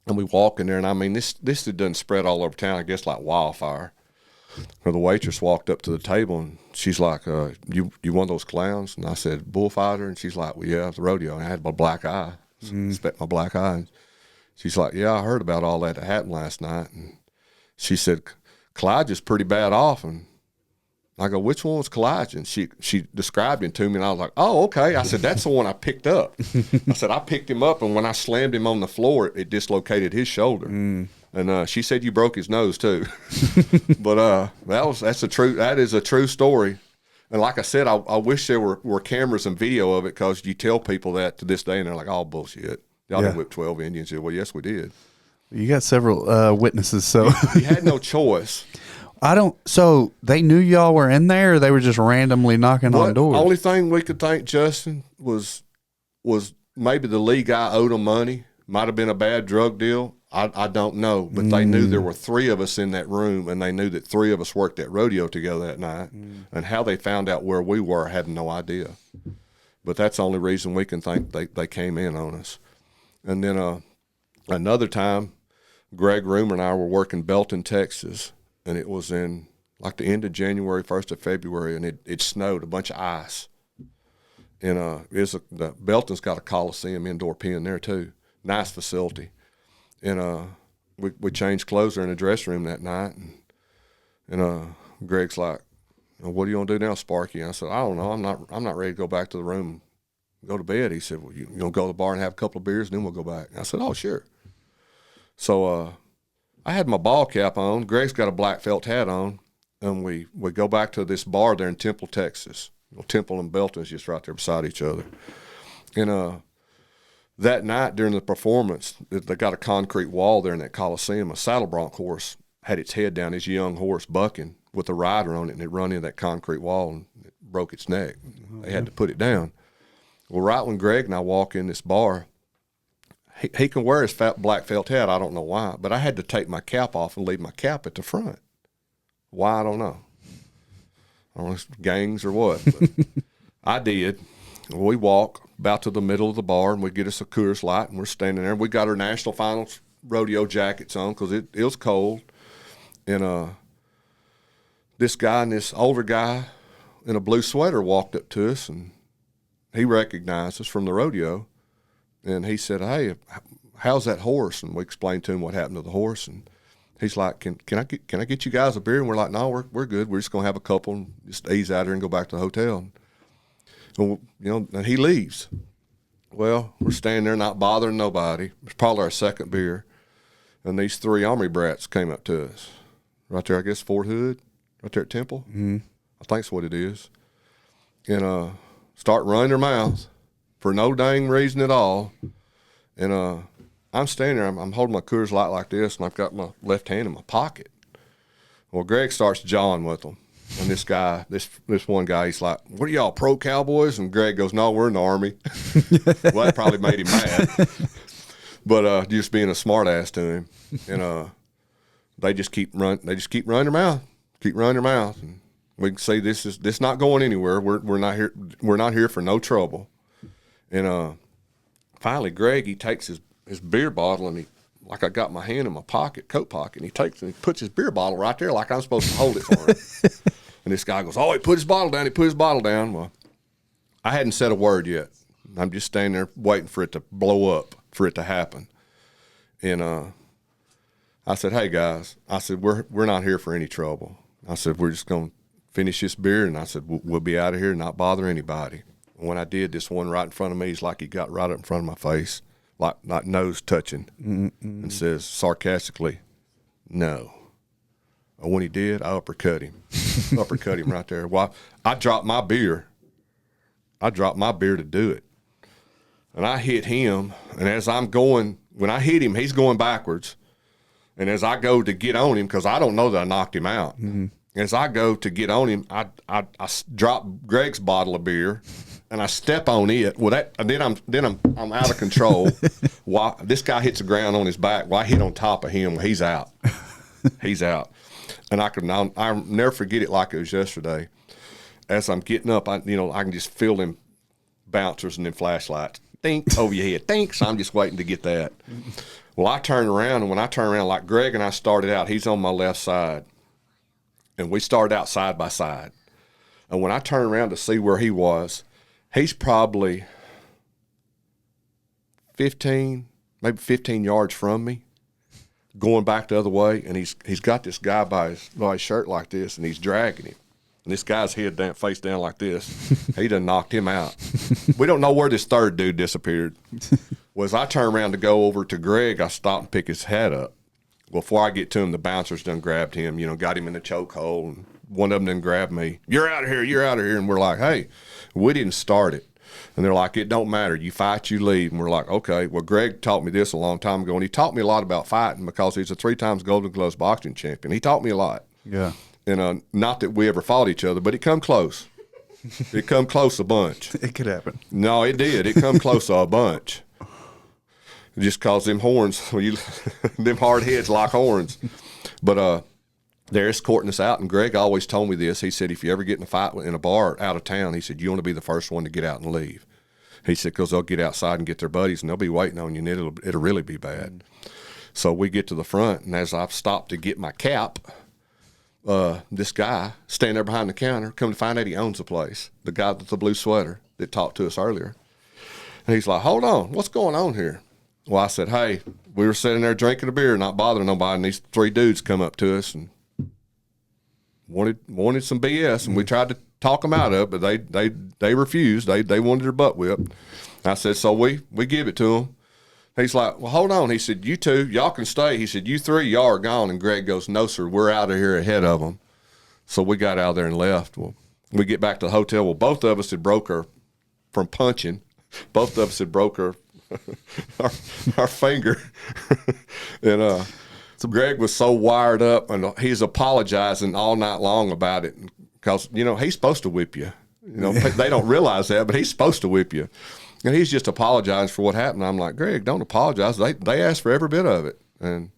And we walk in there, and I mean, this doesn't spread all over town, I guess, like wildfire. Well, the waitress walked up to the table, and she's like, you one of those clowns? And I said, "Bullfighter?" And she's like, "Well, yeah, the rodeo." And I had my black eye, spent my black eye. And she's like, "Yeah, I heard about all that happened last night." And she said, "Kalijah's pretty bad off." And I go, "Which one was Kalijah?" And she described him to me, and I was like, "Oh, okay." I said, "That's the one I picked up." I said, "I picked him up, and when I slammed him on the floor, it dislocated his shoulder." And she said, "You broke his nose too." But that is a true story. And like I said, I wish there were cameras and video of it, because you tell people that to this day, and they're like, "Oh, bullshit. Y'all didn't whip 12 Indians." Well, yes, we did. You got several witnesses, so you had no choice. So they knew y'all were in there, or they were just randomly knocking on doors? The only thing we could think, Justin, was maybe the league guy owed them money. Might have been a bad drug deal. I don't know. But they knew there were three of us in that room, and they knew that three of us worked at rodeo together that night. And how they found out where we were, I have no idea. But that's the only reason we can think they came in on us. And then another time, Greg Rumohr and I were working Belton, Texas, and it was in like the end of January, 1st of February, and it snowed, a bunch of ice. And the Belton's got a Coliseum indoor pen there too. Nice facility. And we changed clothes there in the dressing room that night, and Greg's like, "What are you gonna do now, Sparky?" And I said, "I don't know. I'm not ready to go back to the room and go to bed." He said, "Well, you gonna go to the bar and have a couple of beers, and then we'll go back." And I said, "Oh, sure." So I had my ball cap on. Greg's got a black felt hat on, and we go back to this bar there in Temple, Texas. Temple and Belton is just right there beside each other. And that night during the performance, they got a concrete wall there in that Coliseum. A saddle bronc horse had its head down, his young horse bucking with a rider on it, and it run into that concrete wall and it broke its neck. They had to put it down. Well, right when Greg and I walk in this bar, he can wear his black felt hat. I don't know why, but I had to take my cap off and leave my cap at the front. Why, I don't know. I don't know if it's gangs or what, but I did. We walk about to the middle of the bar, and we get us a Coors Light, and we're standing there. We got our national finals rodeo jackets on because it was cold. And this guy and this older guy in a blue sweater walked up to us, and he recognized us from the rodeo. And he said, "Hey, how's that horse?" And we explained to him what happened to the horse. And he's like, "Can I get you guys a beer?" And we're like, "No, we're good. We're just gonna have a couple and just ease out here and go back to the hotel." And, and he leaves. Well, we're standing there not bothering nobody. It's probably our second beer, and these three Army brats came up to us right there. I guess Fort Hood, right there at Temple. Mm-hmm. I think that's what it is. And start running their mouth for no dang reason at all. And I'm standing there, I'm holding my Coors Light like this, and I've got my left hand in my pocket. Well, Greg starts jawing with them. And this guy, this one guy, he's like, "What are y'all, pro cowboys?" And Greg goes, "No, we're in the Army." Well, that probably made him mad. But just being a smart ass to him. And they just keep running their mouth. Keep running their mouth. And we can see this not going anywhere. We're not here for no trouble. And finally, Greg, he takes his beer bottle, and like I got my hand in my pocket, coat pocket, and he puts his beer bottle right there like I'm supposed to hold it for him. And this guy goes, "Oh, he put his bottle down. He put his bottle down." Well, I hadn't said a word yet. I'm just standing there waiting for it to blow up, for it to happen. And I said, "Hey, guys," I said, we're not here for any trouble. I said, "We're just going to finish this beer," and I said, we'll be out of here and not bother anybody. And when I did, this one right in front of me, he's like he got right up in front of my face, like nose touching, and says sarcastically, "No." And when he did, I uppercut him. Uppercut him right there. Well, I dropped my beer. To do it. And I hit him, and as I'm going, when I hit him, he's going backwards. And as I go to get on him, because I don't know that I knocked him out, as I go to get on him, I drop Greg's bottle of beer, and I step on it. Well, then I'm out of control. While this guy hits the ground on his back, well, I hit on top of him. He's out. He's out. And I'll never forget it like it was yesterday. As I'm getting up, I can just feel them bouncers and them flashlights. Think over your head. Think. So I'm just waiting to get that. Well, I turn around, and when I turn around, like Greg and I started out, he's on my left side. And we started out side by side. And when I turned around to see where he was, he's probably 15 yards from me, going back the other way, and he's got this guy by his shirt like this, and he's dragging him. And this guy's head down, face down like this. He done knocked him out. We don't know where this third dude disappeared. Well, as I turn around to go over to Greg, I stop and pick his hat up. Before I get to him, the bouncers done grabbed him, got him in the chokehold, and one of them done grabbed me. "You're out of here, you're out of here." And we're like, "Hey, we didn't start it." And they're like, "It don't matter. You fight, you leave." And we're like, "Okay." Well, Greg taught me this a long time ago, and he taught me a lot about fighting because he's a 3 times Golden Gloves boxing champion. He taught me a lot. Yeah. And not that we ever fought each other, but it come close. It come close a bunch. It could happen. No, it did. It come close a bunch. Just cause them horns, them hard heads like horns. But they're escorting us out, and Greg always told me this. He said, if you ever get in a fight in a bar out of town, he said, you want to be the first one to get out and leave. He said, because they'll get outside and get their buddies, and they'll be waiting on you, and it'll really be bad. So we get to the front, and as I've stopped to get my cap, this guy standing there behind the counter, come to find out he owns the place, the guy with the blue sweater that talked to us earlier. And he's like, hold on, what's going on here? Well, I said, hey, we were sitting there drinking a beer, not bothering nobody, and these 3 dudes come up to us and wanted some BS, and we tried to talk them out of it, but they refused. They wanted their butt whipped. I said, so we give it to them. He's like, well, hold on. He said, you 2, y'all can stay. He said, you 3, y'all are gone. And Greg goes, no, sir, we're out of here ahead of them. So we got out there and left. Well, we get back to the hotel. Well, both of us had broke her from punching. Both of us had broke her our finger. And so Greg was so wired up, and he's apologizing all night long about it because, he's supposed to whip you. They don't realize that, but he's supposed to whip you. And he's just apologizing for what happened. I'm like, Greg, don't apologize. They asked for every bit of it. And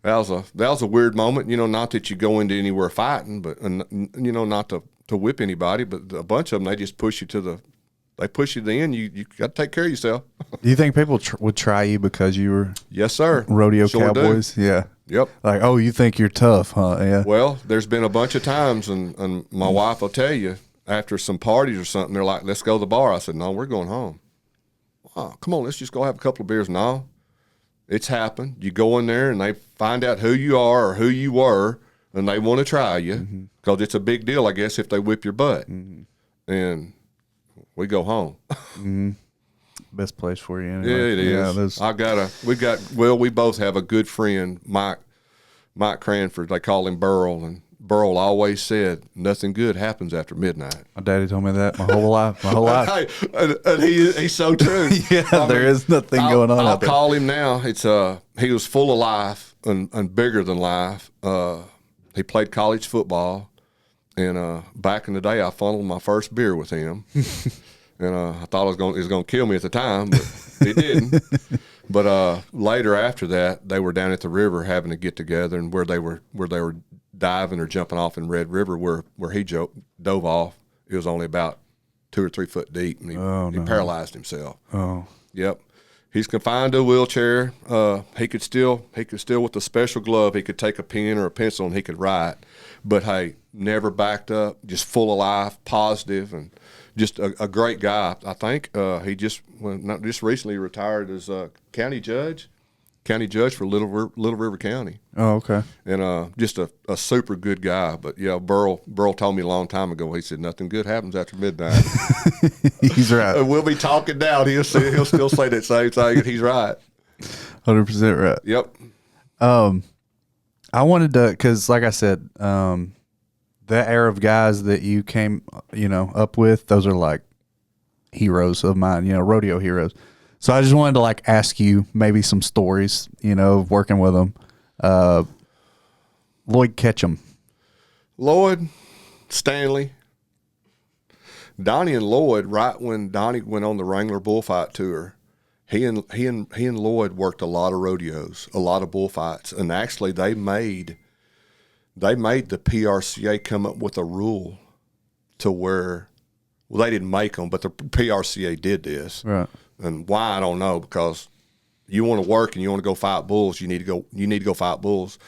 that was a weird moment, not that you go into anywhere fighting, but, not to whip anybody, but a bunch of them, they just push you to the end. You got to take care of yourself. Do you think people would try you because you were yes, sir. rodeo Sure cowboys? do. Yeah. Yep. Like, oh, you think you're tough, huh? Yeah. Well, there's been a bunch of times, and my wife will tell you, after some parties or something, they're like, let's go to the bar. I said, no, we're going home. Oh, come on, let's just go have a couple of beers. No, it's happened. You go in there, and they find out who you are or who you were, and they want to try you because it's a big deal, I guess, if they whip your butt. And we go home. Best place for you anyway. Yeah, it is. Yeah, we both have a good friend, Mike Cranford. They call him Burl, and Burl always said, nothing good happens after midnight. my daddy told me that my whole life. Hey, and he's so true. Yeah, there is nothing going on I'll out there. call him now. It's he was full of life and bigger than life. He played college football, and back in the day, I funneled my first beer with him. And I thought he was going to kill me at the time, but he didn't. But later after that, they were down at the river having a get together, and where they were diving or jumping off in Red River, where he dove off, it was only about 2 or 3 foot deep, and he paralyzed himself. Oh, yep. He's confined to a wheelchair. He could still with a special glove, he could take a pen or a pencil and he could write. But hey, never backed up, just full of life, positive, and just a great guy. I think he just recently retired as a county judge for Little River County. oh, okay. And just a super good guy. But yeah, Burl told me a long time ago. He said nothing good happens after midnight. He's right. And we'll be talking down. He'll still say that same thing, and he's right. 100% right. Yep. I wanted to, because like I said, the era of guys that you came, up with, those are like heroes of mine, rodeo heroes. So I just wanted to like ask you maybe some stories, of working with them. Lloyd Ketchum. Lloyd, Stanley, Donny and Lloyd, right when Donny went on the Wrangler bullfight tour, he and Lloyd worked a lot of rodeos, a lot of bullfights, and actually they made the PRCA come up with a rule to where, well, they didn't make them, but the PRCA did this. Right. And why, I don't know, because you want to work and you want to go fight bulls, you need to go fight bulls.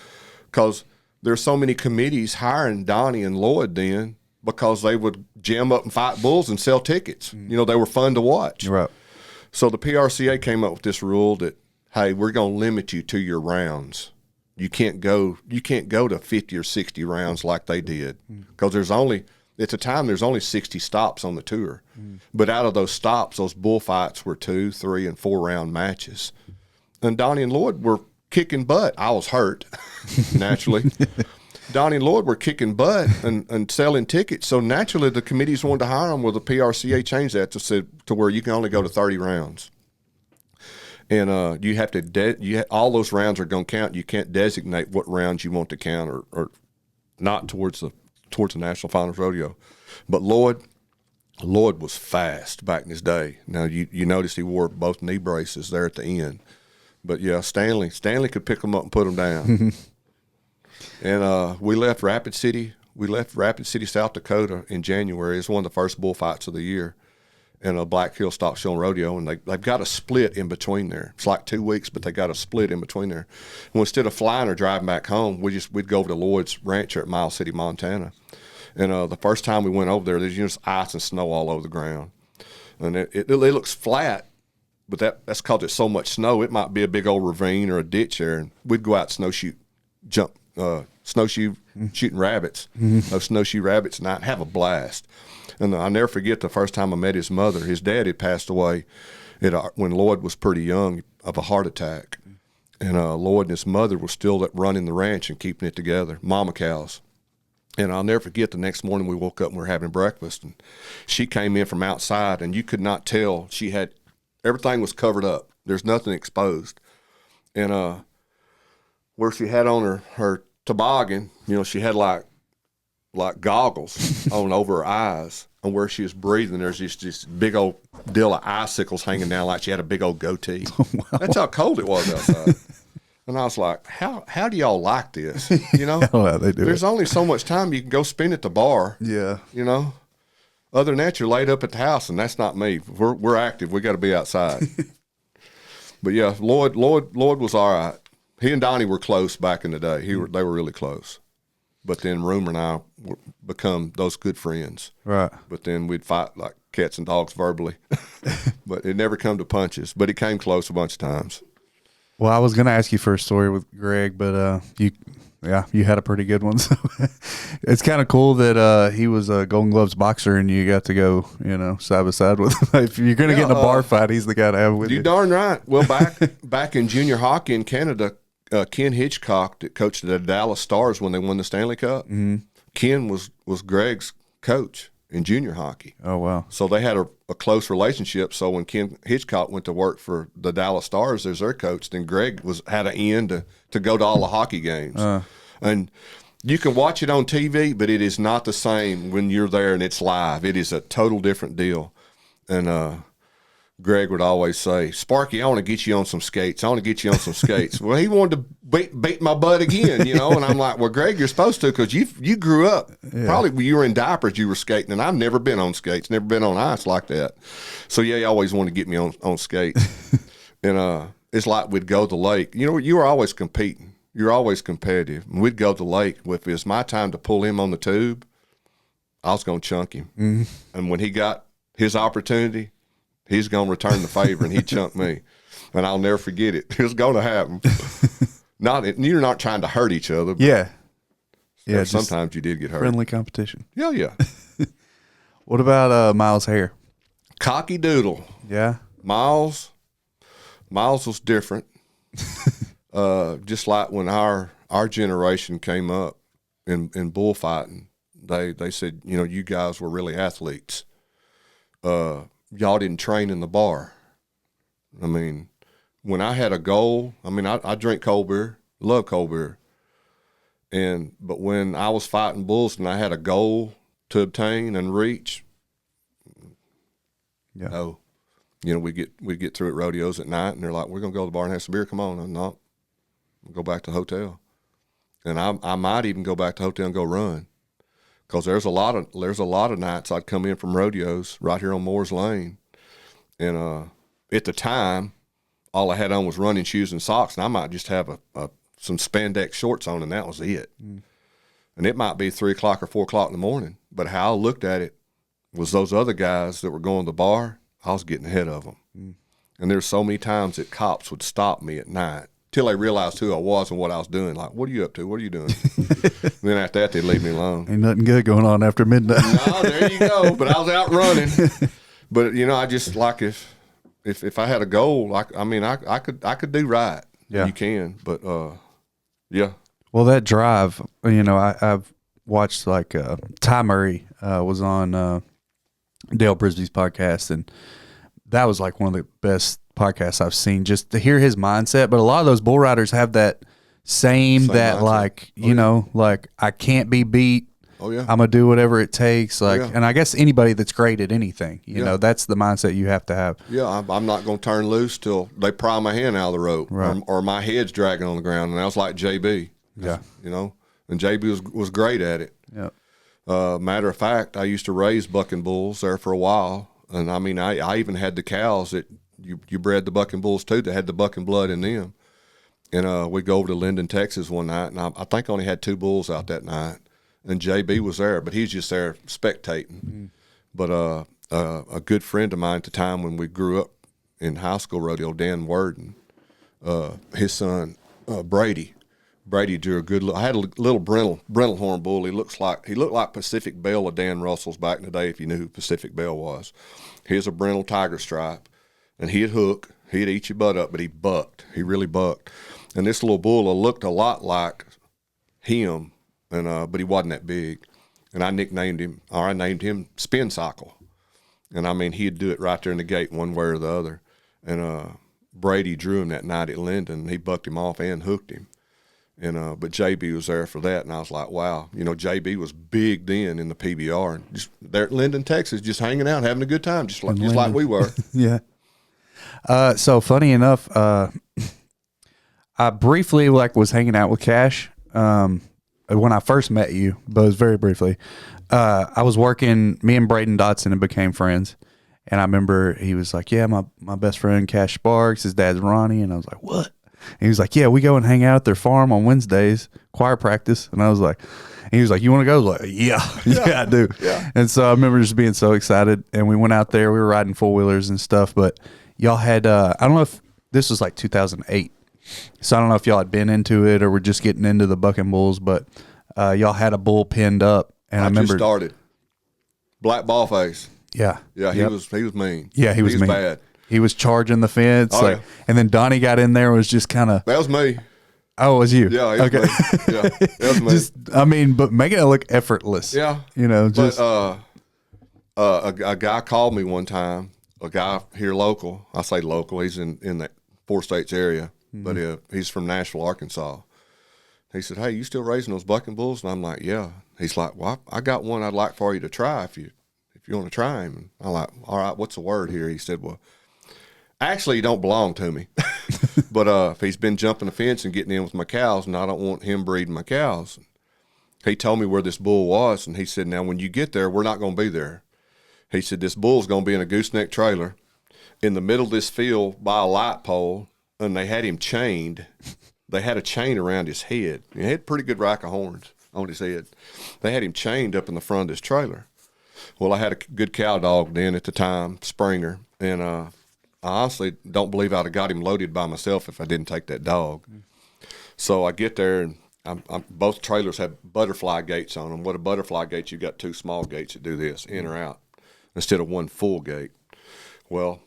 Because there's so many committees hiring Donny and Lloyd then because they would jam up and fight bulls and sell tickets. They were fun to watch. Right. So the PRCA came up with this rule that, hey, we're going to limit you to your rounds. You can't go to 50 or 60 rounds like they did, because at the time there's only 60 stops on the tour. But out of those stops, those bullfights were 2, 3, and 4 round matches. And Donny and Lloyd were kicking butt. I was hurt, naturally. Donny and Lloyd were kicking butt and selling tickets. So naturally the committees wanted to hire them. Well, the PRCA changed that to where you can only go to 30 rounds. And you have to all those rounds are going to count. You can't designate what rounds you want to count or not towards the National Finals Rodeo. But Lloyd was fast back in his day. Now you notice he wore both knee braces there at the end. But yeah, Stanley could pick them up and put them down. And we left Rapid City, South Dakota in January. It was one of the first bullfights of the year. and a Black Hill Stock Show and Rodeo, and they've got a split in between there. It's like 2 weeks, but they got a split in between there. And instead of flying or driving back home, we'd go over to Lloyd's rancher at Miles City, Montana. And the first time we went over there, there's just ice and snow all over the ground, and it looks flat, but that's because it's so much snow. It might be a big old ravine or a ditch there, and we'd go out snowshoe shooting rabbits, those snowshoe rabbits, and I'd have a blast. And I'll never forget the first time I met his mother. His dad had passed away when Lloyd was pretty young of a heart attack. And Lloyd and his mother were still running the ranch and keeping it together, mama cows. And I'll never forget the next morning we woke up and we were having breakfast. And she came in from outside, and you could not tell. Everything was covered up. There's nothing exposed. And where she had on her toboggan, she had like goggles on over her eyes, and where she was breathing, there's just this big old deal of icicles hanging down like she had a big old goatee. Oh, wow. That's how cold it was outside. And I was like, how do y'all like this? They do. There's only so much time you can go spend at the bar. Yeah. Other than that, you're laid up at the house, and that's not me. We're active. We got to be outside. But yeah, Lloyd was all right. He and Donny were close back in the day. They were really close. But then Rumohr and I become those good friends. Right. But then we'd fight like cats and dogs verbally. But it never come to punches. But he came close a bunch of times. Well, I was going to ask you for a story with Greg, but you had a pretty good one. So it's kind of cool that he was a Golden Gloves boxer and you got to go, side by side with him. If you're going to get in a bar fight, he's the guy to have with you. You darn right. Well, back in junior hockey in Canada, Ken Hitchcock that coached the Dallas Stars when they won the Stanley Cup. Mm-hmm. Ken was Greg's coach in junior hockey. Oh, wow. So they had a close relationship. So when Ken Hitchcock went to work for the Dallas Stars as their coach, then Greg had an end to go to all the hockey games. And you can watch it on TV, but it is not the same when you're there and it's live. It is a total different deal. And Greg would always say, Sparky, I want to get you on some skates. Well, he wanted to beat my butt again, and I'm like, well, Greg, you're supposed to, because you grew up. Yeah. Probably when you were in diapers, you were skating, and I've never been on skates, never been on ice like that. So, yeah, he always wanted to get me on skates. And it's like we'd go to the lake. You were always competing. You're always competitive. And we'd go to the lake. If it was my time to pull him on the tube, I was going to chunk him. Mm-hmm. And when he got his opportunity, he's going to return the favor, and he chunked me. And I'll never forget it. It was going to happen. You're not trying to hurt each other. Yeah. Yeah. Sometimes you did get hurt. Friendly competition. Yeah, yeah. What about Miles' hair? Cocky doodle. Yeah. Miles was different. Just like when our generation came up in bullfighting, they said, you guys were really athletes. Y'all didn't train in the bar. I mean, when I had a goal, I drink cold beer, love cold beer. But when I was fighting bulls and I had a goal to obtain and reach, we get through at rodeos at night and they're like, we're going to go to the bar and have some beer. Come on. I'm not. We'll go back to the hotel. And I might even go back to the hotel and go run. Because there's a lot of nights I'd come in from rodeos right here on Moore's Lane, and at the time, all I had on was running shoes and socks, and I might just have some spandex shorts on, and that was it. Mm. And it might be 3 o'clock or 4 o'clock in the morning, but how I looked at it was those other guys that were going to the bar, I was getting ahead of them. Mm. And there's so many times that cops would stop me at night till they realized who I was and what I was doing. Like, what are you up to? What are you doing? Then after that, they'd leave me alone. Ain't nothing good going on after midnight. No, there you go. But I was out running. But I just like if I had a goal, I could do right. Yeah, you can. But yeah. Well, that drive, I've watched Ty Murray was on Dale Brisby's podcast, and that was like one of the best podcasts I've seen, just to hear his mindset. But a lot of those bull riders have that same mindset. I can't be beat. Oh yeah, I'm gonna do whatever it takes. And I guess anybody that's great at anything, that's the mindset you have to have. Yeah, I'm not gonna turn loose till they pry my hand out of the rope, right. or my head's dragging on the ground. And I was like JB. Yeah, and JB was great at it. Yeah. Matter of fact, I used to raise bucking bulls there for a while. And I mean, I even had the cows that you bred the bucking bulls too, that had the bucking blood in them. And we go over to Linden, Texas one night, and I think I only had 2 bulls out that night. And JB was there, but he's just there spectating. Mm-hmm. But a good friend of mine at the time when we grew up in high school rodeo, Dan Worden, his son Brady drew a good look. I had a little Brental horn bull. He looked like Pacific Bell of Dan Russell's back in the day, if you knew who Pacific Bell was. Here's a Brental tiger stripe, and he'd hook. He'd eat your butt up, but he bucked. He really bucked. And this little bull looked a lot like him, and but he wasn't that big. And I named him Spin Cycle. And I mean, he'd do it right there in the gate one way or the other. And Brady drew him that night at Linden. He bucked him off and hooked him. And but JB was there for that, and I was like, wow. You know, JB was big then in the PBR, and just there at Linden, Texas, just hanging out, having a good time, just like we were. Yeah. So funny enough, I briefly was hanging out with Cash when I first met you, but it was very briefly. I was working, me and Braden Dotson and became friends. And I remember he was like, yeah, my best friend Cash Sparks, his dad's Ronnie. And I was like, what? And he was like, yeah, we go and hang out at their farm on Wednesdays, choir practice. And I was like, he was like, you want to go? I was like, yeah, I do. Yeah. And so I remember just being so excited. And we went out there, we were riding 4-wheelers and stuff. But y'all had, I don't know if this was like 2008. So I don't know if y'all had been into it or were just getting into the bucking bulls, but y'all had a bull pinned up. And I remember just started. Black ball face. Yeah. Yeah, he was mean. Yeah, he was mean. Bad. He was charging the fence. Oh, yeah. And then Donny got in there and was just kind of. That was me. Oh, it was you? Yeah, it was me. Yeah, that was me. Just, I mean, but making it look effortless. Yeah. You know, just. But a guy called me one time, a guy here local. I say local. He's in that 4 states area, but he's from Nashville, Arkansas. He said, hey, you still raising those bucking bulls? And I'm like, yeah. He's like, well, I got one I'd like for you to try if you want to try him. And I'm like, all right, what's the word here? He said, well, actually, he don't belong to me. But if he's been jumping the fence and getting in with my cows, and I don't want him breeding my cows. He told me where this bull was, and he said, now, when you get there, we're not going to be there. He said, this bull's going to be in a gooseneck trailer in the middle of this field by a light pole, and they had him chained. They had a chain around his head. He had a pretty good rack of horns on his head. They had him chained up in the front of this trailer. Well, I had a good cow dog then at the time, Springer, and I honestly don't believe I'd have got him loaded by myself if I didn't take that dog. So I get there, and both trailers have butterfly gates on them. What a butterfly gate, you've got 2 small gates that do this, in or out, instead of 1 full gate. Well,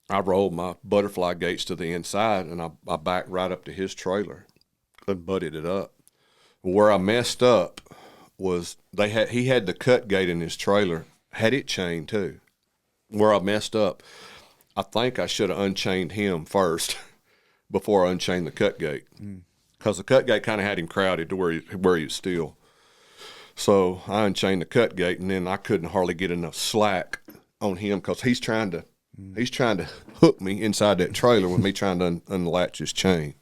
I rolled my butterfly gates to the inside, and I backed right up to his trailer and butted it up. Where I messed up was he had the cut gate in his trailer, had it chained too. Where I messed up, I think I should have unchained him first before I unchained the cut gate, because the cut gate kind of had him crowded to where he was still. So I unchained the cut gate, and then I couldn't hardly get enough slack on him because he's trying to hook me inside that trailer with me trying to unlatch his chain.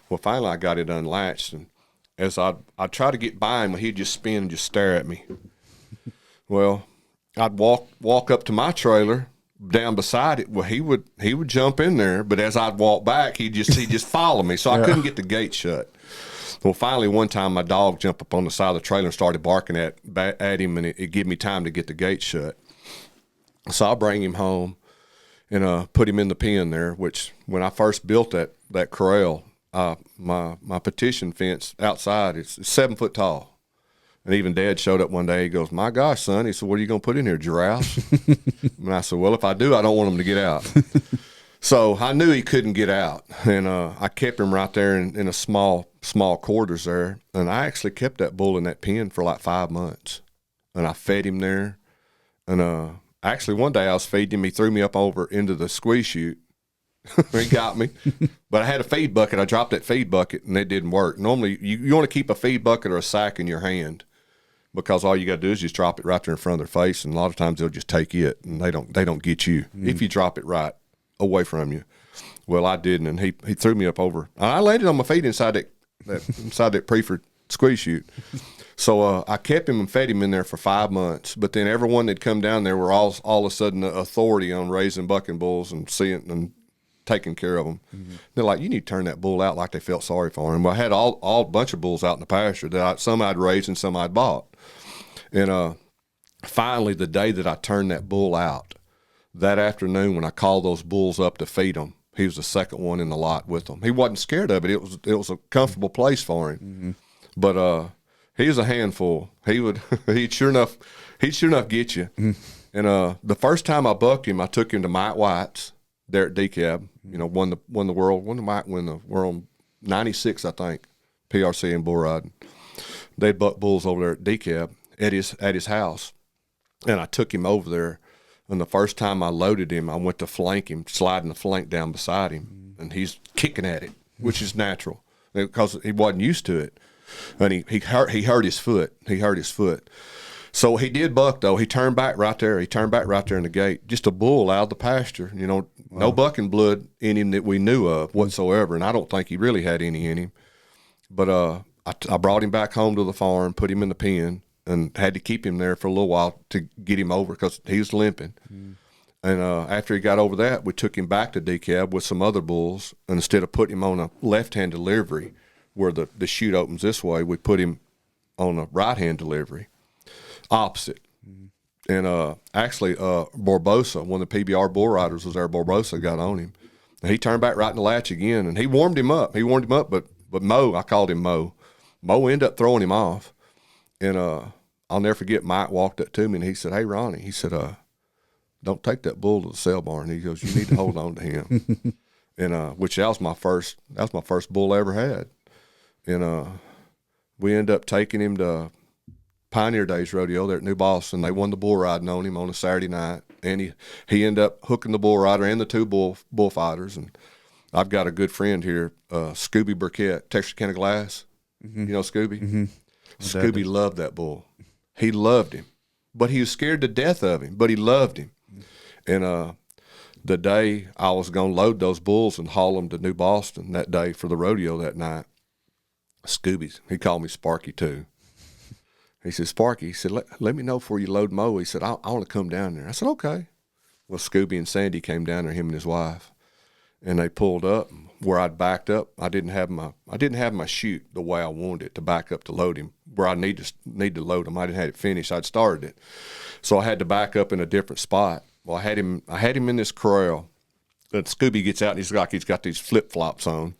Well, finally I got it unlatched, and as I'd try to get by him, he'd just spin and just stare at me. Well, I'd walk up to my trailer down beside it. Well, he would jump in there, but as I'd walk back, he'd just follow me, so I couldn't get the gate shut. Well, finally one time my dog jumped up on the side of the trailer and started barking at him, and it gave me time to get the gate shut. So I bring him home and put him in the pen there, which when I first built that corral, my petition fence outside, it's 7 foot tall. And even Dad showed up one day. He goes, my gosh, son. He said, what are you going to put in here, giraffes? And I said, well, if I do, I don't want them to get out. So I knew he couldn't get out. And I kept him right there in a small quarters there. And I actually kept that bull in that pen for like 5 months. And I fed him there. And actually one day I was feeding him. He threw me up over into the squeeze chute. He got me, but I had a feed bucket. I dropped that feed bucket, and it didn't work. Normally, you want to keep a feed bucket or a sack in your hand, because all you got to do is just drop it right there in front of their face, and a lot of times they'll just take it, and they don't get you if you drop it right away from you. Well, I didn't, and he threw me up over. I landed on my feet inside that squeeze shoot. So I kept him and fed him in there for 5 months. But then everyone that come down there were all of a sudden the authority on raising bucking bulls and seeing and taking care of them. They're like, you need to turn that bull out, like they felt sorry for him. Well, I had all a bunch of bulls out in the pasture that some I'd raised and some I'd bought. And finally, the day that I turned that bull out, that afternoon when I called those bulls up to feed them, he was the second one in the lot with them. He wasn't scared of it. It was a comfortable place for him. But he was a handful. He'd sure enough get you. And the first time I bucked him, I took him to Mike White's there at DeKalb. You know, won the world. When did Mike win the world? 96, I think. PRC and bull riding. They'd buck bulls over there at DeKalb at his house, and I took him over there. And the first time I loaded him, I went to flank him, sliding the flank down beside him, and he's kicking at it, which is natural because he wasn't used to it. And he hurt his foot. He hurt his foot. So he did buck, though. He turned back right there. He turned back right there in the gate. Just a bull out of the pasture. You know, no bucking blood in him that we knew of whatsoever, and I don't think he really had any in him. But I brought him back home to the farm, put him in the pen, and had to keep him there for a little while to get him over because he was limping. And after he got over that, we took him back to DeKalb with some other bulls, and instead of putting him on a left-hand delivery where the chute opens this way, we put him on a right-hand delivery, opposite. And actually, Barbosa, one of the PBR bull riders was there. Barbosa got on him. And he turned back right in the latch again, and he warmed him up. But Mo, I called him Mo. Mo ended up throwing him off. And I'll never forget, Mike walked up to me, and he said, hey, Ronnie, he said, don't take that bull to the sale barn. He goes, you need to hold on to him. And which that was my first bull I ever had. And we ended up taking him to Pioneer Days Rodeo there at New Boston. They won the bull riding on him on a Saturday night, and he ended up hooking the bull rider and the two bullfighters. And I've got a good friend here, Scooby Burkett, Texas Can of Glass. You know Scooby? Scooby loved that bull. He loved him, but he was scared to death of him, but he loved him. And the day I was going to load those bulls and haul them to New Boston that day for the rodeo that night, Scooby, he called me Sparky too. He said, Sparky, he said, let me know before you load Mo. He said, I want to come down there. I said, okay. Well, Scooby and Sandy came down there, him and his wife, and they pulled up where I'd backed up. I didn't have my chute the way I wanted it to back up to load him, where I need to load him. I didn't have it finished. I'd started it. So I had to back up in a different spot. Well, I had him in this corral. And Scooby gets out, and he's got these flip-flops on.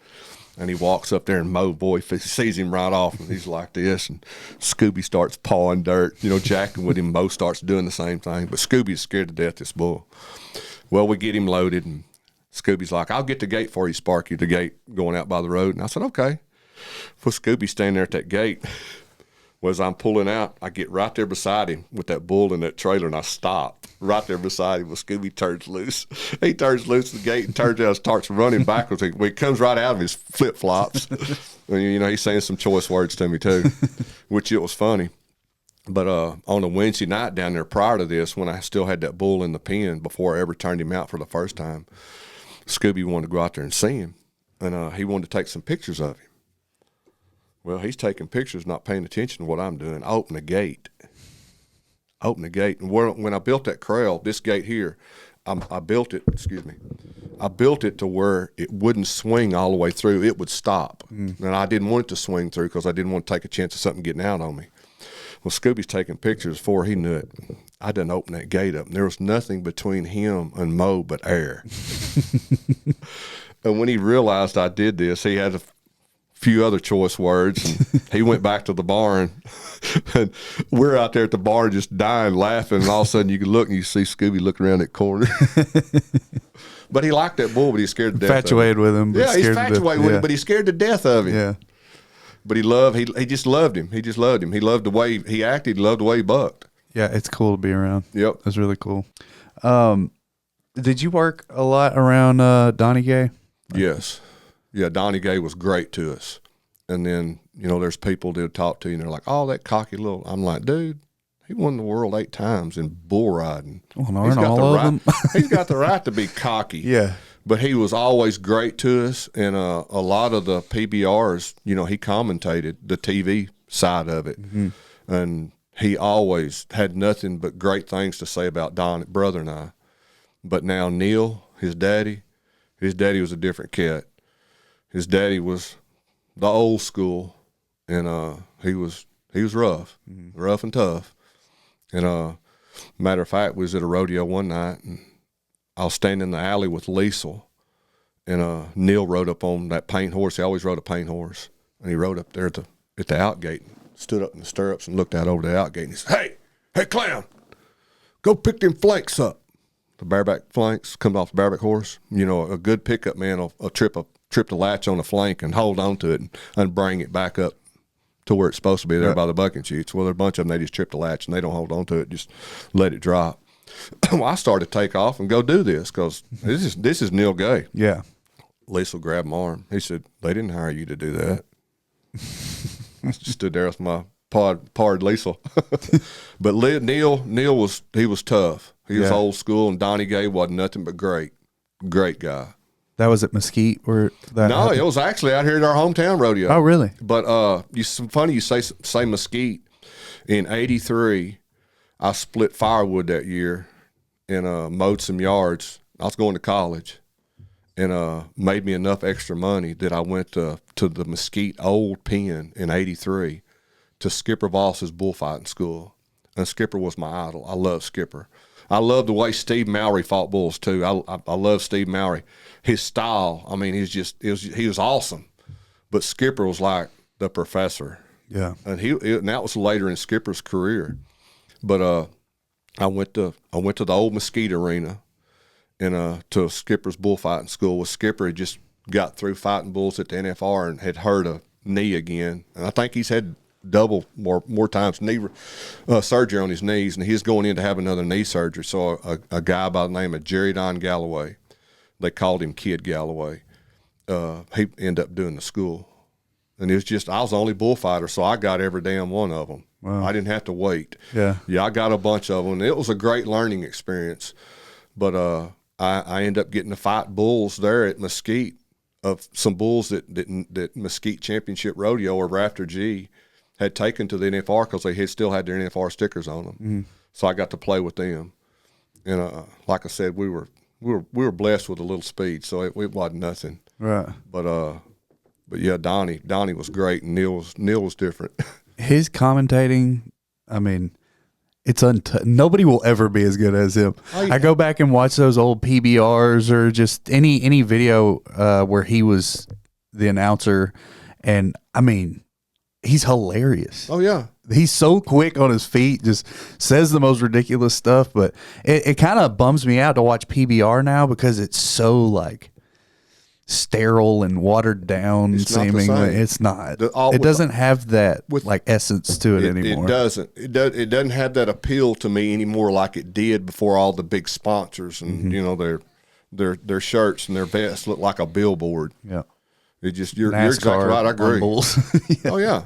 And he walks up there, and Mo, boy, sees him right off, and he's like this. And Scooby starts pawing dirt, jacking with him. Mo starts doing the same thing. But Scooby's scared to death, this bull. Well, we get him loaded, and Scooby's like, I'll get the gate for you, Sparky, the gate going out by the road. And I said, okay. Well, Scooby's standing there at that gate. Well, as I'm pulling out, I get right there beside him with that bull in that trailer, and I stop right there beside him. Well, Scooby turns loose. He turns loose the gate and turns out and starts running backwards. He comes right out of his flip-flops. And, he's saying some choice words to me, too, which it was funny. But on a Wednesday night down there prior to this, when I still had that bull in the pen before I ever turned him out for the first time, Scooby wanted to go out there and see him. And he wanted to take some pictures of him. Well, he's taking pictures, not paying attention to what I'm doing. I open the gate. And when I built that corral, this gate here, I built it to where it wouldn't swing all the way through. It would stop. And I didn't want it to swing through because I didn't want to take a chance of something getting out on me. Well, Scooby's taking pictures before he knew it. I done opened that gate up, and there was nothing between him and Mo but air. And when he realized I did this, he had a few other choice words, and he went back to the barn. And we're out there at the barn just dying laughing, and all of a sudden you can look and you see Scooby looking around that corner. But he liked that bull, but he's scared to death. Infatuated with him. Yeah, he's infatuated with him, but he's scared to death of him. Yeah. But he just loved him. He just loved him. He loved the way he acted. He loved the way he bucked. Yeah, it's cool to be around. Yep. That's really cool. Did you work a lot around Donny Gay? Yes. Yeah, Donny Gay was great to us. And then, there's people that talk to you, and they're like, oh, that cocky little. I'm like, dude, he won the world 8 times in bull riding. Well, he's got he's got the right to be cocky. Yeah. But he was always great to us. And a lot of the PBRs, he commentated the TV side of it. And he always had nothing but great things to say about Don, brother and I. But now Neil, his daddy was a different cat. His daddy was the old school, and he was rough, rough and tough. And matter of fact, we was at a rodeo one night, and I was standing in the alley with Liesel, and Neil rode up on that paint horse. He always rode a paint horse, and he rode up there at the outgate, and stood up in the stirrups and looked out over the outgate, and he said, "Hey, clown, go pick them flanks up." The bareback flanks, comes off the bareback horse. You know, a good pickup man will trip the latch on a flank and hold on to it and bring it back up to where it's supposed to be, there by the bucking chutes. Well, there's a bunch of them, they just trip the latch and they don't hold on to it, just let it drop. Well, I started to take off and go do this because this is Neil Gay. Yeah. Liesel grabbed my arm. He said, "They didn't hire you to do that." I just stood there with my pard Liesel. But Neil was tough. He was old school, and Donny Gay wasn't nothing but great guy. That was at Mesquite, where that No, happened? it was actually out here at our hometown rodeo. Oh, really? But funny you say Mesquite. In '83, I split firewood that year and mowed some yards. I was going to college, and made me enough extra money that I went to the Mesquite Old Pen in '83 to Skipper Voss's bullfighting school. And Skipper was my idol. I love Skipper. I love the way Steve Mowry fought bulls too. I love Steve Mowry. His style, I mean, he was awesome. But Skipper was like the professor. Yeah. And that was later in Skipper's career. But I went to the old Mesquite arena and to Skipper's bullfighting school. With Skipper had just got through fighting bulls at the NFR and had hurt a knee again. And I think he's had double more times knee surgery on his knees, and he's going in to have another knee surgery. So a guy by the name of Jerry Don Galloway, they called him Kid Galloway, he ended up doing the school. And it was just, I was the only bullfighter, so I got every damn one of them. Wow. I didn't have to wait. Yeah, I got a bunch of them, and it was a great learning experience. But I ended up getting to fight bulls there at Mesquite, of some bulls that Mesquite Championship Rodeo or Rafter G had taken to the NFR because they still had their NFR stickers on them. Mm-hmm. So I got to play with them. And like I said, we were blessed with a little speed, so it wasn't nothing. Right. But yeah, Donny was great, and Neil was different. His commentating, I mean, it's nobody will ever be as good as him. Oh, yeah. I go back and watch those old PBRs or just any video where he was the announcer, and I mean, he's hilarious. Oh yeah, he's so quick on his feet, just says the most ridiculous stuff. But it kind of bums me out to watch PBR now because it's so like sterile and watered down. Seemingly, it's not. It doesn't have that like essence to it anymore. It doesn't. It doesn't have that appeal to me anymore like it did before all the big sponsors and you know their shirts and their vests look like a billboard. Yeah. It just you're exactly right. I agree. Yeah. Oh yeah,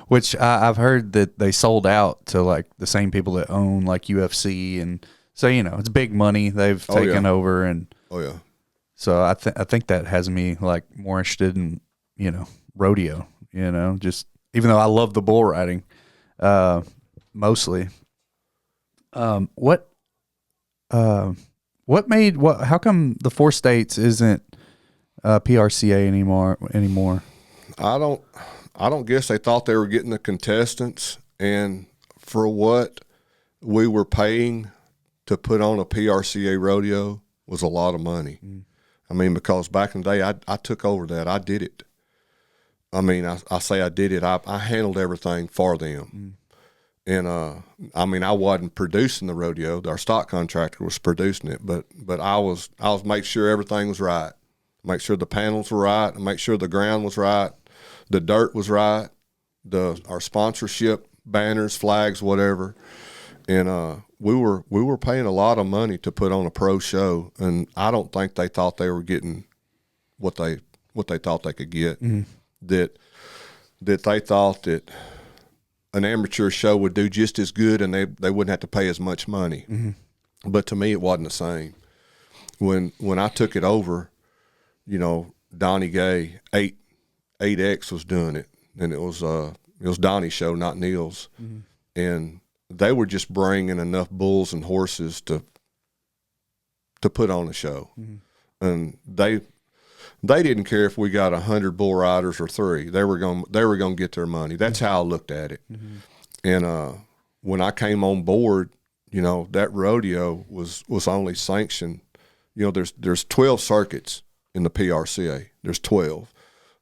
which I've heard that they sold out to like the same people that own like UFC, and so you know it's big money they've taken over, and so I think that has me like more interested in rodeo. Just even though I love the bull riding, mostly. What made how come the 4 states isn't PRCA anymore? I don't guess they thought they were getting the contestants, and for what we were paying to put on a PRCA rodeo was a lot of money. I mean, because back in the day, I took over that. I did it. I mean, I say I did it. I handled everything for them. And I mean, I wasn't producing the rodeo. Our stock contractor was producing it, but I was make sure everything was right. Make sure the panels were right, and make sure the ground was right, the dirt was right, our sponsorship banners, flags, whatever, and we were paying a lot of money to put on a pro show, and I don't think they thought they were getting what they thought they could get. Mm-hmm. That they thought that an amateur show would do just as good, and they wouldn't have to pay as much money. Mm-hmm. But to me, it wasn't the same. When I took it over, Donny Gay, 8X was doing it, and it was It was Donny's show, not Neil's. And they were just bringing enough bulls and horses to put on a show. And they didn't care if we got 100 bull riders or 3. They were going to get their money. That's how I looked at it. And when I came on board, you know, that rodeo was only sanctioned. You know, there's 12 circuits in the PRCA. There's 12.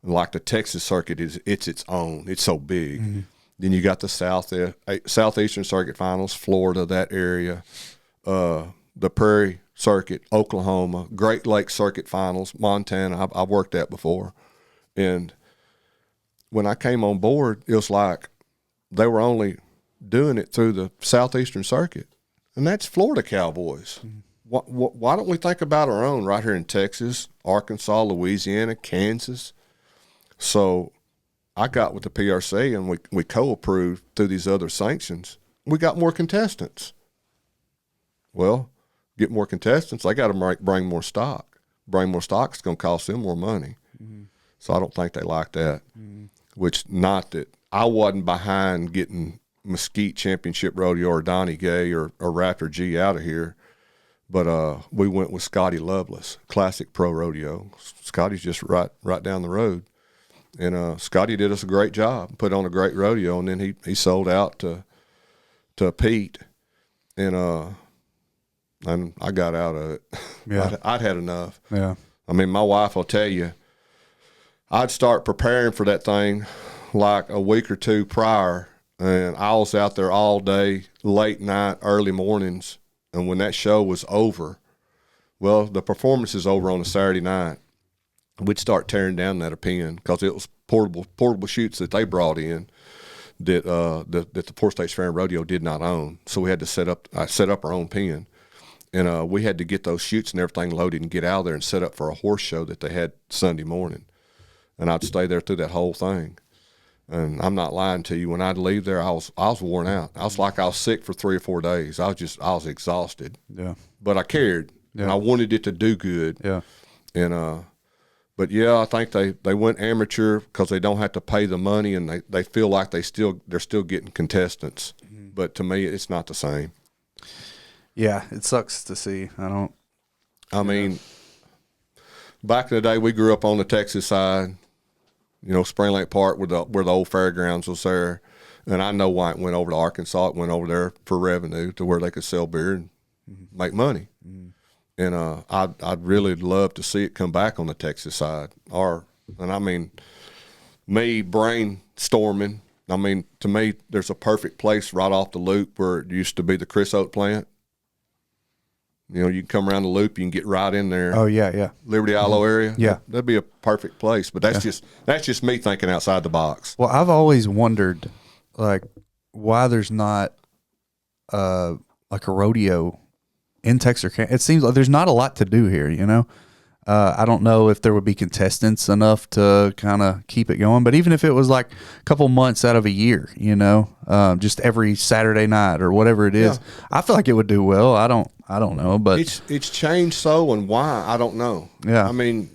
And like the Texas circuit it's its own. It's so big. Then you got the Southeastern Circuit Finals, Florida, that area, the Prairie Circuit, Oklahoma, Great Lakes Circuit Finals, Montana. I've worked that before. And when I came on board, it was like they were only doing it through the Southeastern Circuit. And that's Florida cowboys. Why don't we think about our own right here in Texas, Arkansas, Louisiana, Kansas? So I got with the PRC and we co-approved through these other sanctions. We got more contestants. Well, get more contestants, they got to bring more stock. Bring more stock is going to cost them more money. So I don't think they like that. Which, not that I wasn't behind getting Mesquite Championship Rodeo or Donny Gay or Raptor G out of here. But we went with Scotty Loveless, Classic Pro Rodeo. Scotty's just right down the road. And Scotty did us a great job, put on a great rodeo, and then he sold out to Pete. And I got out of it. Yeah. I'd had enough. Yeah. I mean, my wife will tell you, I'd start preparing for that thing like a week or 2 prior, and I was out there all day, late night, early mornings. And when that show was over, well, the performance is over on a Saturday night, we'd start tearing down that pen because it was portable chutes that they brought in that the Four States Fair and Rodeo did not own. So we had to set up our own pen. And we had to get those chutes and everything loaded and get out of there and set up for a horse show that they had Sunday morning. And I'd stay there through that whole thing. And I'm not lying to you. When I'd leave there, I was worn out. I was like I was sick for 3 or 4 days. I was exhausted. Yeah. But I cared. Yeah. And I wanted it to do good. Yeah. And but yeah, I think they went amateur because they don't have to pay the money and they feel like they're still getting contestants. But to me, it's not the same. Yeah, it sucks to see. I mean, back in the day, we grew up on the Texas side. You know, Spring Lake Park where the old fairgrounds was there. And I know why it went over to Arkansas. It went over there for revenue to where they could sell beer and make money. And I'd really love to see it come back on the Texas side. And I mean, me brainstorming, I mean, to me, there's a perfect place right off the loop where it used to be the Chris Oak plant. You know, you can come around the loop, you can get right in there. Oh yeah. Liberty Isle area. Yeah, that'd be a perfect place. But that's just me thinking outside the box. Well, I've always wondered, like, why there's not like a rodeo in Texarkana. It seems like there's not a lot to do here. You know, I don't know if there would be contestants enough to kind of keep it going. But even if it was like a couple months out of a year, you know, just every Saturday night or whatever it is, I feel like it would do well. I don't know, but it's changed so, and why I don't know. Yeah, I mean,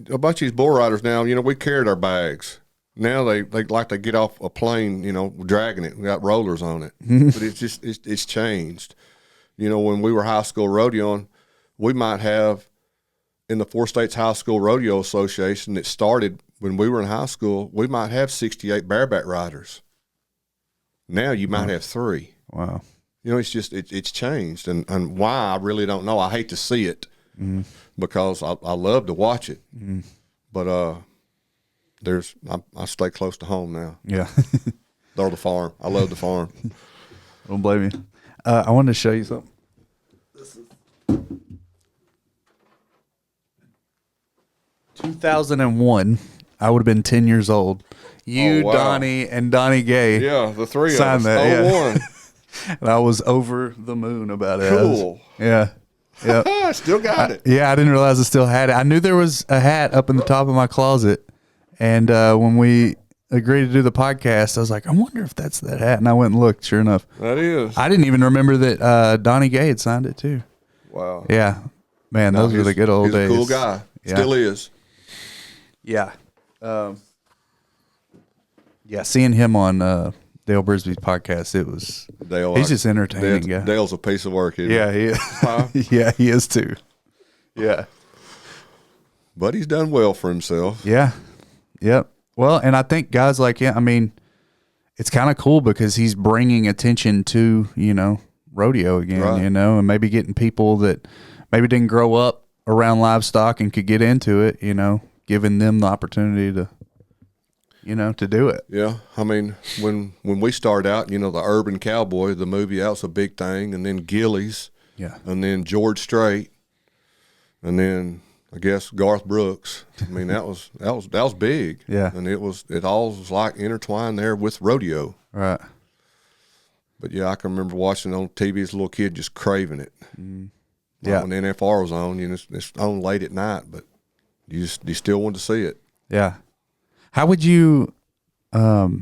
a bunch of these bull riders now, you know, we carried our bags. Now they like to get off a plane, you know, dragging it. We got rollers on it, but it's changed. You know, when we were high school rodeoing, we might have in the Four States High School Rodeo Association that started when we were in high school. We might have 68 bareback riders. Now you might have 3. Wow. You know, it's just it's changed, and why I really don't know. I hate to see it because I love to watch it, but I stay close to home now. Yeah, or the farm. I love the farm. Don't blame you. I wanted to show you something. This is 2001. I would have been 10 years old. You, Donny, and Donny Gay. Yeah, the 3 signed of us. 01. And I was over the moon about it. Cool. Yeah. I still got it. I didn't realize I still had it. I knew there was a hat up in the top of my closet. And when we agreed to do the podcast, I was like, I wonder if that's that hat. And I went and looked. Sure enough. That is. I didn't even remember that Donny Gay had signed it too. Wow. Yeah. Man, those were the good old days. He's a cool guy. Yeah. Still is. Yeah. Yeah, seeing him on Dale Brisby's podcast, he's just entertaining. Dale's a piece of work. Isn't Yeah, he is. Yeah, he is too. Yeah. But he's done well for himself. Yeah. Yep. Well, and I think guys like him, I mean, it's kind of cool because he's bringing attention to, rodeo again, Right. and maybe getting people that maybe didn't grow up around livestock and could get into it, giving them the opportunity to, to do it. Yeah, I mean, when we started out, the Urban Cowboy, the movie, that was a big thing, and then Gillies, Yeah. and then George Strait, and then I guess Garth Brooks. I mean, that was big. Yeah. And it all was like intertwined there with rodeo. Right. But yeah, I can remember watching it on TV as a little kid, just craving it. Yeah. When the NFR was on, it's on late at night, but you still want to see it. Yeah. How would you, you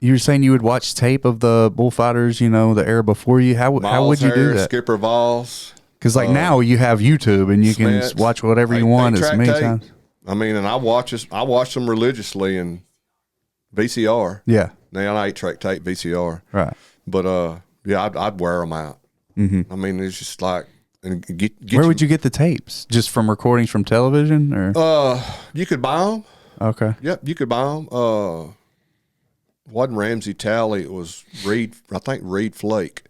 were saying you would watch tape of the bullfighters, the era before you. How would you do that? Skipper Voss. Because now you have YouTube and you Smets. can watch whatever you want as track many tape. times. I mean, and I watch them religiously in VCR. Yeah. Now I 8-track tape VCR. Right. But yeah, I'd wear them out. I mean, it's just like, and Where would you get the tapes? Just from recordings from television, or? You could buy them. Okay. Yep, you could buy them. Wasn't Ramsey Talley? It was Reed. I think Reed Flake.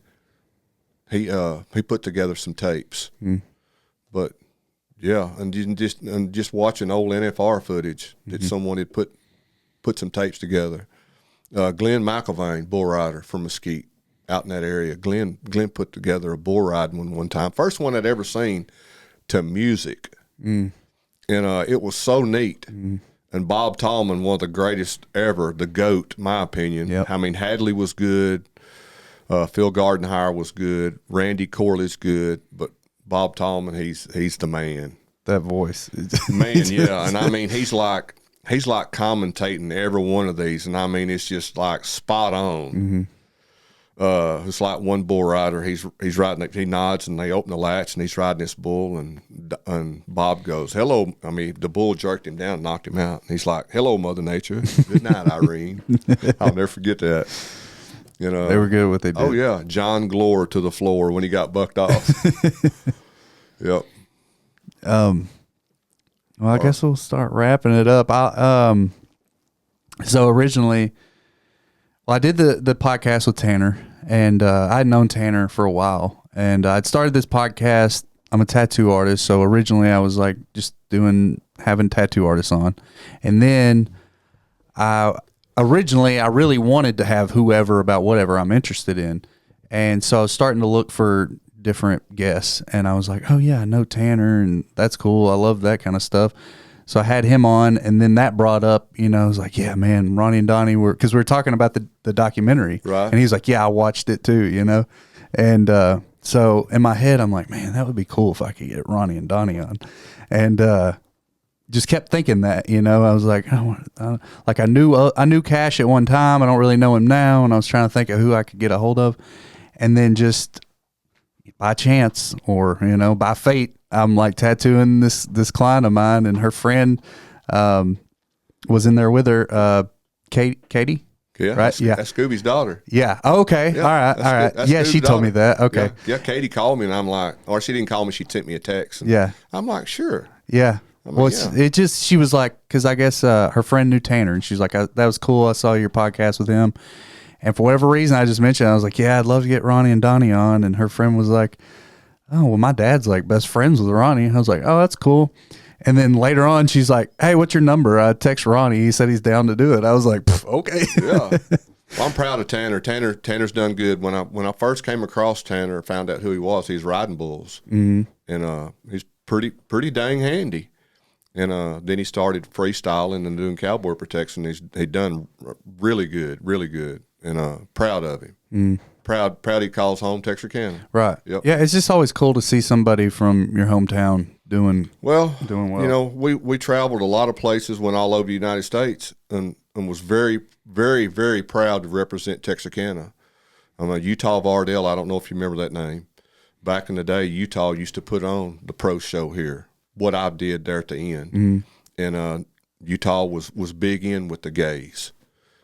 He put together some tapes. But yeah, and just watching old NFR footage that someone had put some tapes together. Glenn McIlvain, bull rider from Mesquite, out in that area. Glenn put together a bull riding one time. First one I'd ever seen to music. And it was so neat. And Bob Tallman, one of the greatest ever, the GOAT, in my opinion. Yep. I mean, Hadley was good. Phil Gardenhire was good. Randy Corley's good. But Bob Tallman, he's the man. That voice. Man, yeah. And I mean, he's like commentating every one of these. And I mean, it's just like spot on. It's like one bull rider. He's riding. He nods, and they open the latch, and he's riding this bull, and Bob goes, "Hello." I mean, the bull jerked him down, and knocked him out. And he's like, "Hello, Mother Nature. Good night, Irene." I'll never forget that. They were good at what they did. Oh yeah, John Glore to the floor when he got bucked off. Yep. Well, I guess we'll start wrapping it up. So originally, I did the podcast with Tanner, and I'd known Tanner for a while, and I'd started this podcast. I'm a tattoo artist, so originally I was like just having tattoo artists on, and then I really wanted to have whoever about whatever I'm interested in, and so I was starting to look for different guests, and I was like, oh yeah, I know Tanner, and that's cool. I love that kind of stuff. So I had him on, and then that brought up, I was like, yeah, man, Ronnie and Donny because we were talking about the documentary. Right. And he's like, yeah, I watched it too, And so in my head, I'm like, man, that would be cool if I could get Ronnie and Donny on. And just kept thinking that, I was like, I knew Cash at one time. I don't really know him now. And I was trying to think of who I could get a hold of. And then just by chance or, by fate, I'm like tattooing this client of mine, and her friend was in there with her, Katie. Yeah, right. That's Scooby's daughter. Yeah. Oh, okay. Yeah, all right. That's Yeah, she Scooby's told me daughter. that. Okay. Yeah, Katie called me, and I'm like, or she didn't call me. She sent me a text. And Yeah. I'm like, sure. Yeah. Well, she was like, because I guess her friend knew Tanner, and she's like, that was cool. I saw your podcast with him, and for whatever reason, I just mentioned, I was like, yeah, I'd love to get Ronnie and Donny on, and her friend was like, oh, well, my dad's like best friends with Ronnie. I was like, oh, that's cool. And then later on, she's like, hey, what's your number? I text Ronnie. He said he's down to do it. I was like, okay. Yeah. Well, I'm proud of Tanner. Tanner's done good. When I first came across Tanner, found out who he was. He's riding bulls, and he's pretty dang handy. And then he started freestyling and doing cowboy protection. He'd done really good, and proud of him. Proud he calls home Texarkana. Right. Yep. Yeah, it's just always cool to see somebody from your hometown doing well. We traveled a lot of places, went all over the United States, and was very, very, very proud to represent Texarkana. Utah Vardell, I don't know if you remember that name. Back in the day, Utah used to put on the pro show here, what I did there at the end. And Utah was big in with the gays.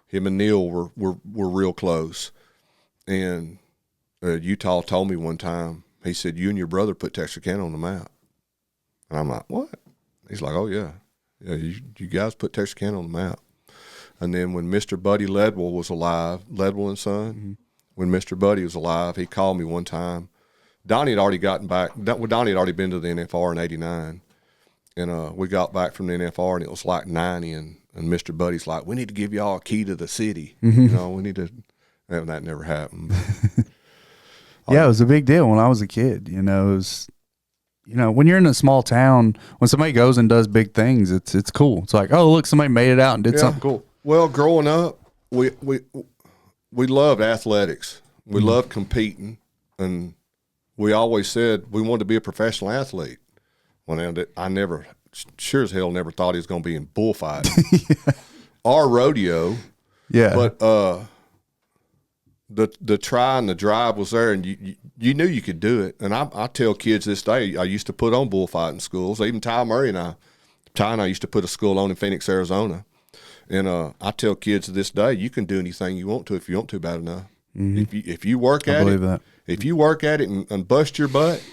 him and Neil were real close. And Utah told me one time, he said, you and your brother put Texarkana on the map. And I'm like, what? He's like, oh, yeah. Yeah, you guys put Texarkana on the map. And then when Mr. Buddy Ledwell was alive, Ledwell and Son, when Mr. Buddy was alive, he called me one time. Donny had already gotten back. Donny had already been to the NFR in '89. And we got back from the NFR, and it was like 90, and Mr. Buddy's like, we need to give y'all a key to the city. You know, we need to – that never happened. Yeah, it was a big deal when I was a kid. You know, it was – you know, when you're in a small town, when somebody goes and does big things, it's cool. It's like, oh, look, somebody made it out and did something cool. Well, growing up, we loved athletics. We loved competing, and we always said we wanted to be a professional athlete. Well, I never, sure as hell, never thought he was going to be in bullfighting or rodeo. Yeah, but the try and the drive was there, and you knew you could do it. And I tell kids this day, I used to put on bullfighting schools. Even Ty and I used to put a school on in Phoenix, Arizona. And I tell kids to this day, you can do anything you want to if you want to bad enough. If you work at it, if you work at it and bust your butt,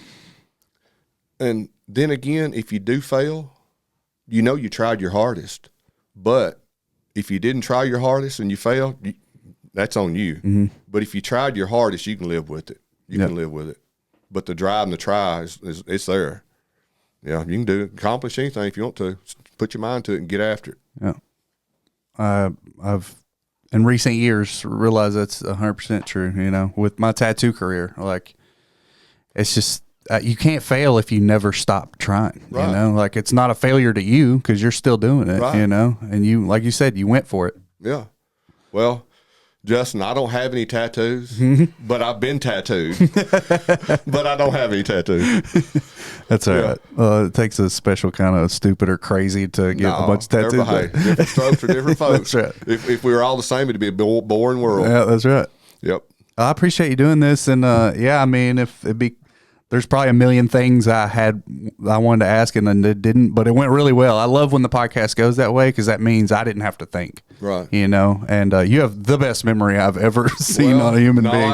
and then again, if you do fail, you know you tried your hardest. But if you didn't try your hardest and you failed, that's on you. But if you tried your hardest, you can live with it. You can live with it. But the drive and the try it's there. Yeah, you can accomplish anything if you want to. Put your mind to it and get after it. Yeah. I've in recent years realized that's 100% true. You know, with my tattoo career, like it's just you can't fail if you never stop trying. Right. You know, like it's not a failure to you because you're still doing it. Right. You know, and you, like you said, you went for it. Yeah. Well, Justin, I don't have any tattoos, but I've been tattooed. But I don't have any tattoos. That's all right. It takes a special kind of stupid or crazy to get a bunch of tattoos. Different strokes for different folks. That's right. If we were all the same, it'd be a boring world. Yeah, that's right. Yep. I appreciate you doing this, and yeah, I mean, if it'd be. There's probably a million things I wanted to ask and it didn't, but it went really well. I love when the podcast goes that way because that means I didn't have to think. Right. You know, and you have the best memory I've ever seen on a human being.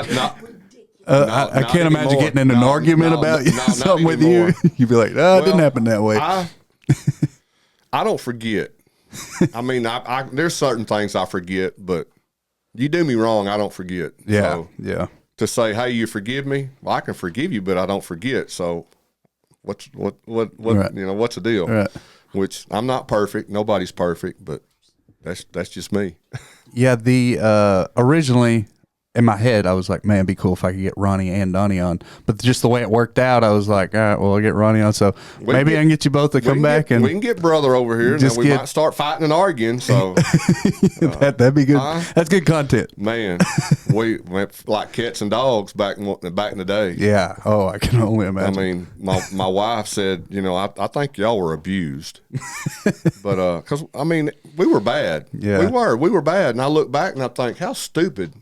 I can't imagine getting in an argument about something with you. You'd be like, it didn't happen that way. I don't forget. I mean, there's certain things I forget, but you do me wrong, I don't forget. Yeah, so, yeah. To say, hey, you forgive me? Well, I can forgive you, but I don't forget. So what right. You know, what's the deal? Right. Which I'm not perfect. Nobody's perfect, but that's just me. Yeah, the originally in my head I was like, man, it'd be cool if I could get Ronny and Donny on. But just the way it worked out, I was like, all right, well, I'll get Ronny on. So maybe I can get you both to come back and we can get brother over here, and then we might start fighting and arguing. So that'd be good. That's good content, man. We went like cats and dogs back in the day. Yeah. Oh, I can only imagine. I mean, my wife said, you know, I think y'all were abused, but because I mean, we were bad. Yeah, we were bad, and I look back and I think, how stupid.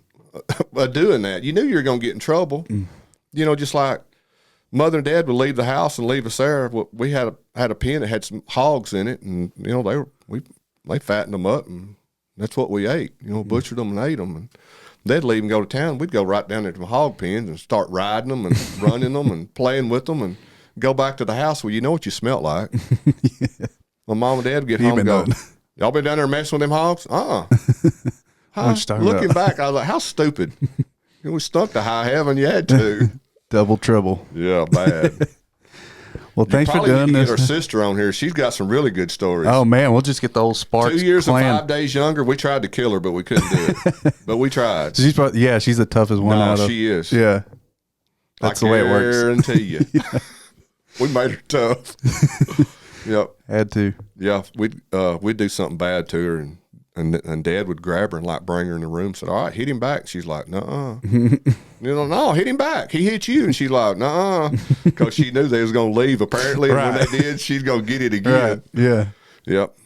Doing that, you knew you were going to get in trouble. You know, just like mother and dad would leave the house and leave us there. We had a pen that had some hogs in it, and you know they fattened them up, and that's what we ate. You know, butchered them and ate them, and they'd leave and go to town. We'd go right down there to the hog pens and start riding them and running them and playing with them, and go back to the house. Well, you know what you smelt like. Yeah. My mom and dad would get home and go, y'all been down there messing with them hogs? Looking back, I was like, how stupid. We stunk to high heaven. You had to. Double trouble. Yeah, bad. Well, thanks for doing this. Get her sister on here. She's got some really good stories. Oh, man. We'll just get the old Sparks 2 years clan. and 5 days younger. We tried to kill her, but we couldn't do it. But we tried. She's the toughest one out of. She is. Yeah. That's the way it works. I guarantee you. Yeah. We made her tough. Yep. Had to. Yeah. We'd do something bad to her, and Dad would grab her and like bring her in the room. Said, "All right, hit him back." She's like, "Nuh-uh." No, hit him back. He hit you, and she's like, "Nuh-uh," because she knew they was gonna leave. Apparently, and when they did, she's gonna get it again. Right. Yeah. Yep.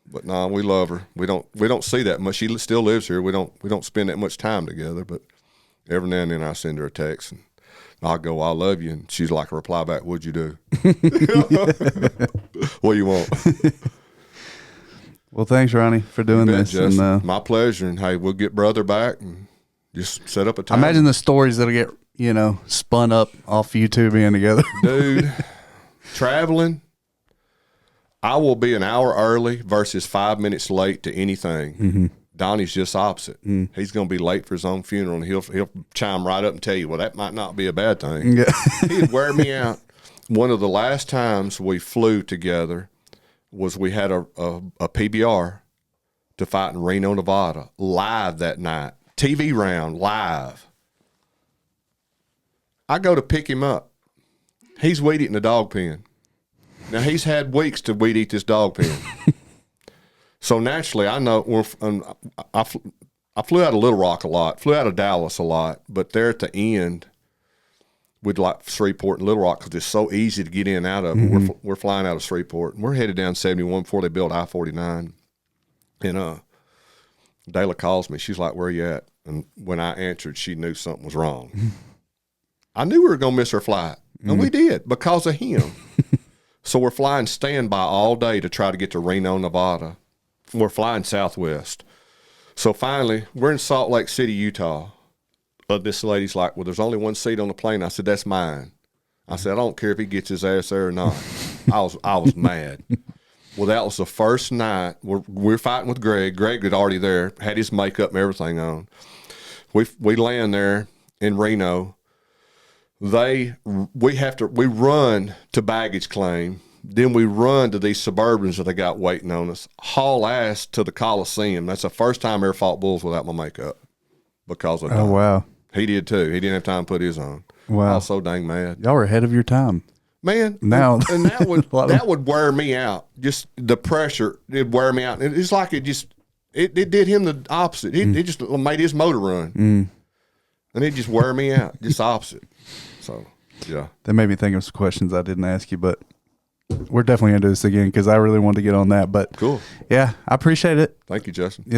But no, we love her. We don't see that much. She still lives here. We don't spend that much time together. But every now and then I send her a text and I'll go, "I love you," and she's like, a reply back, "What'd you do?" What do you want? Well, thanks, Ronnie, for doing Bet, this. Justin. And, My pleasure. And hey, we'll get brother back and just set up a I time. imagine the stories that'll get, spun up off you two being together. Dude, traveling, I will be an hour early versus 5 minutes late to anything. Mm-hmm. Donnie's just opposite. He's going to be late for his own funeral, and he'll chime right up and tell you, well, that might not be a bad thing. Yeah. He'd wear me out. One of the last times we flew together was we had a PBR to fight in Reno, Nevada, live that night. TV round, live. I go to pick him up. He's weed eating the dog pen. Now, he's had weeks to weed eat this dog pen. So, naturally, I know I flew out of Little Rock a lot, flew out of Dallas a lot, but there at the end, we'd like Shreveport and Little Rock because it's so easy to get in and out of. Mm-hmm. We're flying out of Shreveport, and we're headed down 71 before they built I-49. And Dayla calls me. She's like, where you at? And when I answered, she knew something was wrong. I knew we were going to miss our flight, and we did because of him. So we're flying standby all day to try to get to Reno, Nevada. We're flying Southwest. So finally, we're in Salt Lake City, Utah. This lady's like, well, there's only one seat on the plane. I said, that's mine. I said, I don't care if he gets his ass there or not. I was mad. Well, that was the first night. We're fighting with Greg. Greg was already there, had his makeup and everything on. We land there in Reno. We run to baggage claim. Then we run to these Suburbans that they got waiting on us. Haul ass to the Coliseum. That's the first time I ever fought bulls without my makeup because of that. Oh, wow. He did too. He didn't have time to put his on. Wow. I was so dang mad. Y'all were ahead of your time. Man, Now and that would wear me out. Just the pressure, it'd wear me out. It's like it did him the opposite. It just made his motor run. And it just wear me out, just opposite. So, yeah. That made me think of some questions I didn't ask you, but we're definitely going to do this again because I really wanted to get on that. But cool. Yeah, I appreciate it. Thank you, Justin. Yeah.